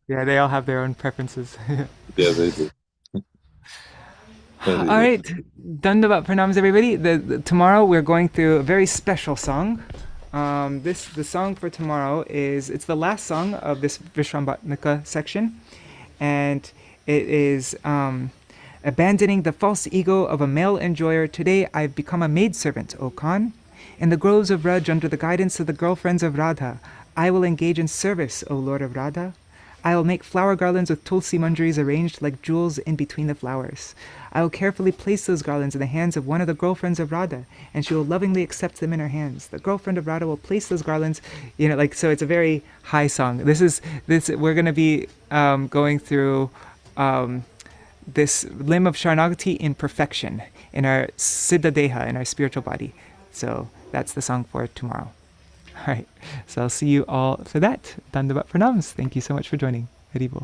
Yeah, they all have their own preferences. Yeah, they do. All right, Dandavat Pranams, everybody. Tomorrow we're going through a very special song. The song for tomorrow it's the last song of this Viśrambhātmikā section, and it is abandoning the false ego of a male enjoyer. Today I've become a maidservant, O Khan. In the groves of Raj, under the guidance of the girlfriends of Radha, I will engage in service, O Lord of Radha. I will make flower garlands with tulsi manjaris arranged like jewels in between the flowers. I will carefully place those garlands in the hands of one of the girlfriends of Radha, and she will lovingly accept them in her hands. The girlfriend of Radha will place those garlands, so it's a very high song. We're going to be going through this limb of Śaraṇāgati in perfection, in our siddha deha, in our spiritual body. So that's the song for tomorrow. All right, so I'll see you all for that. Dandavat Pranams. Thank you so much for joining. Haribol.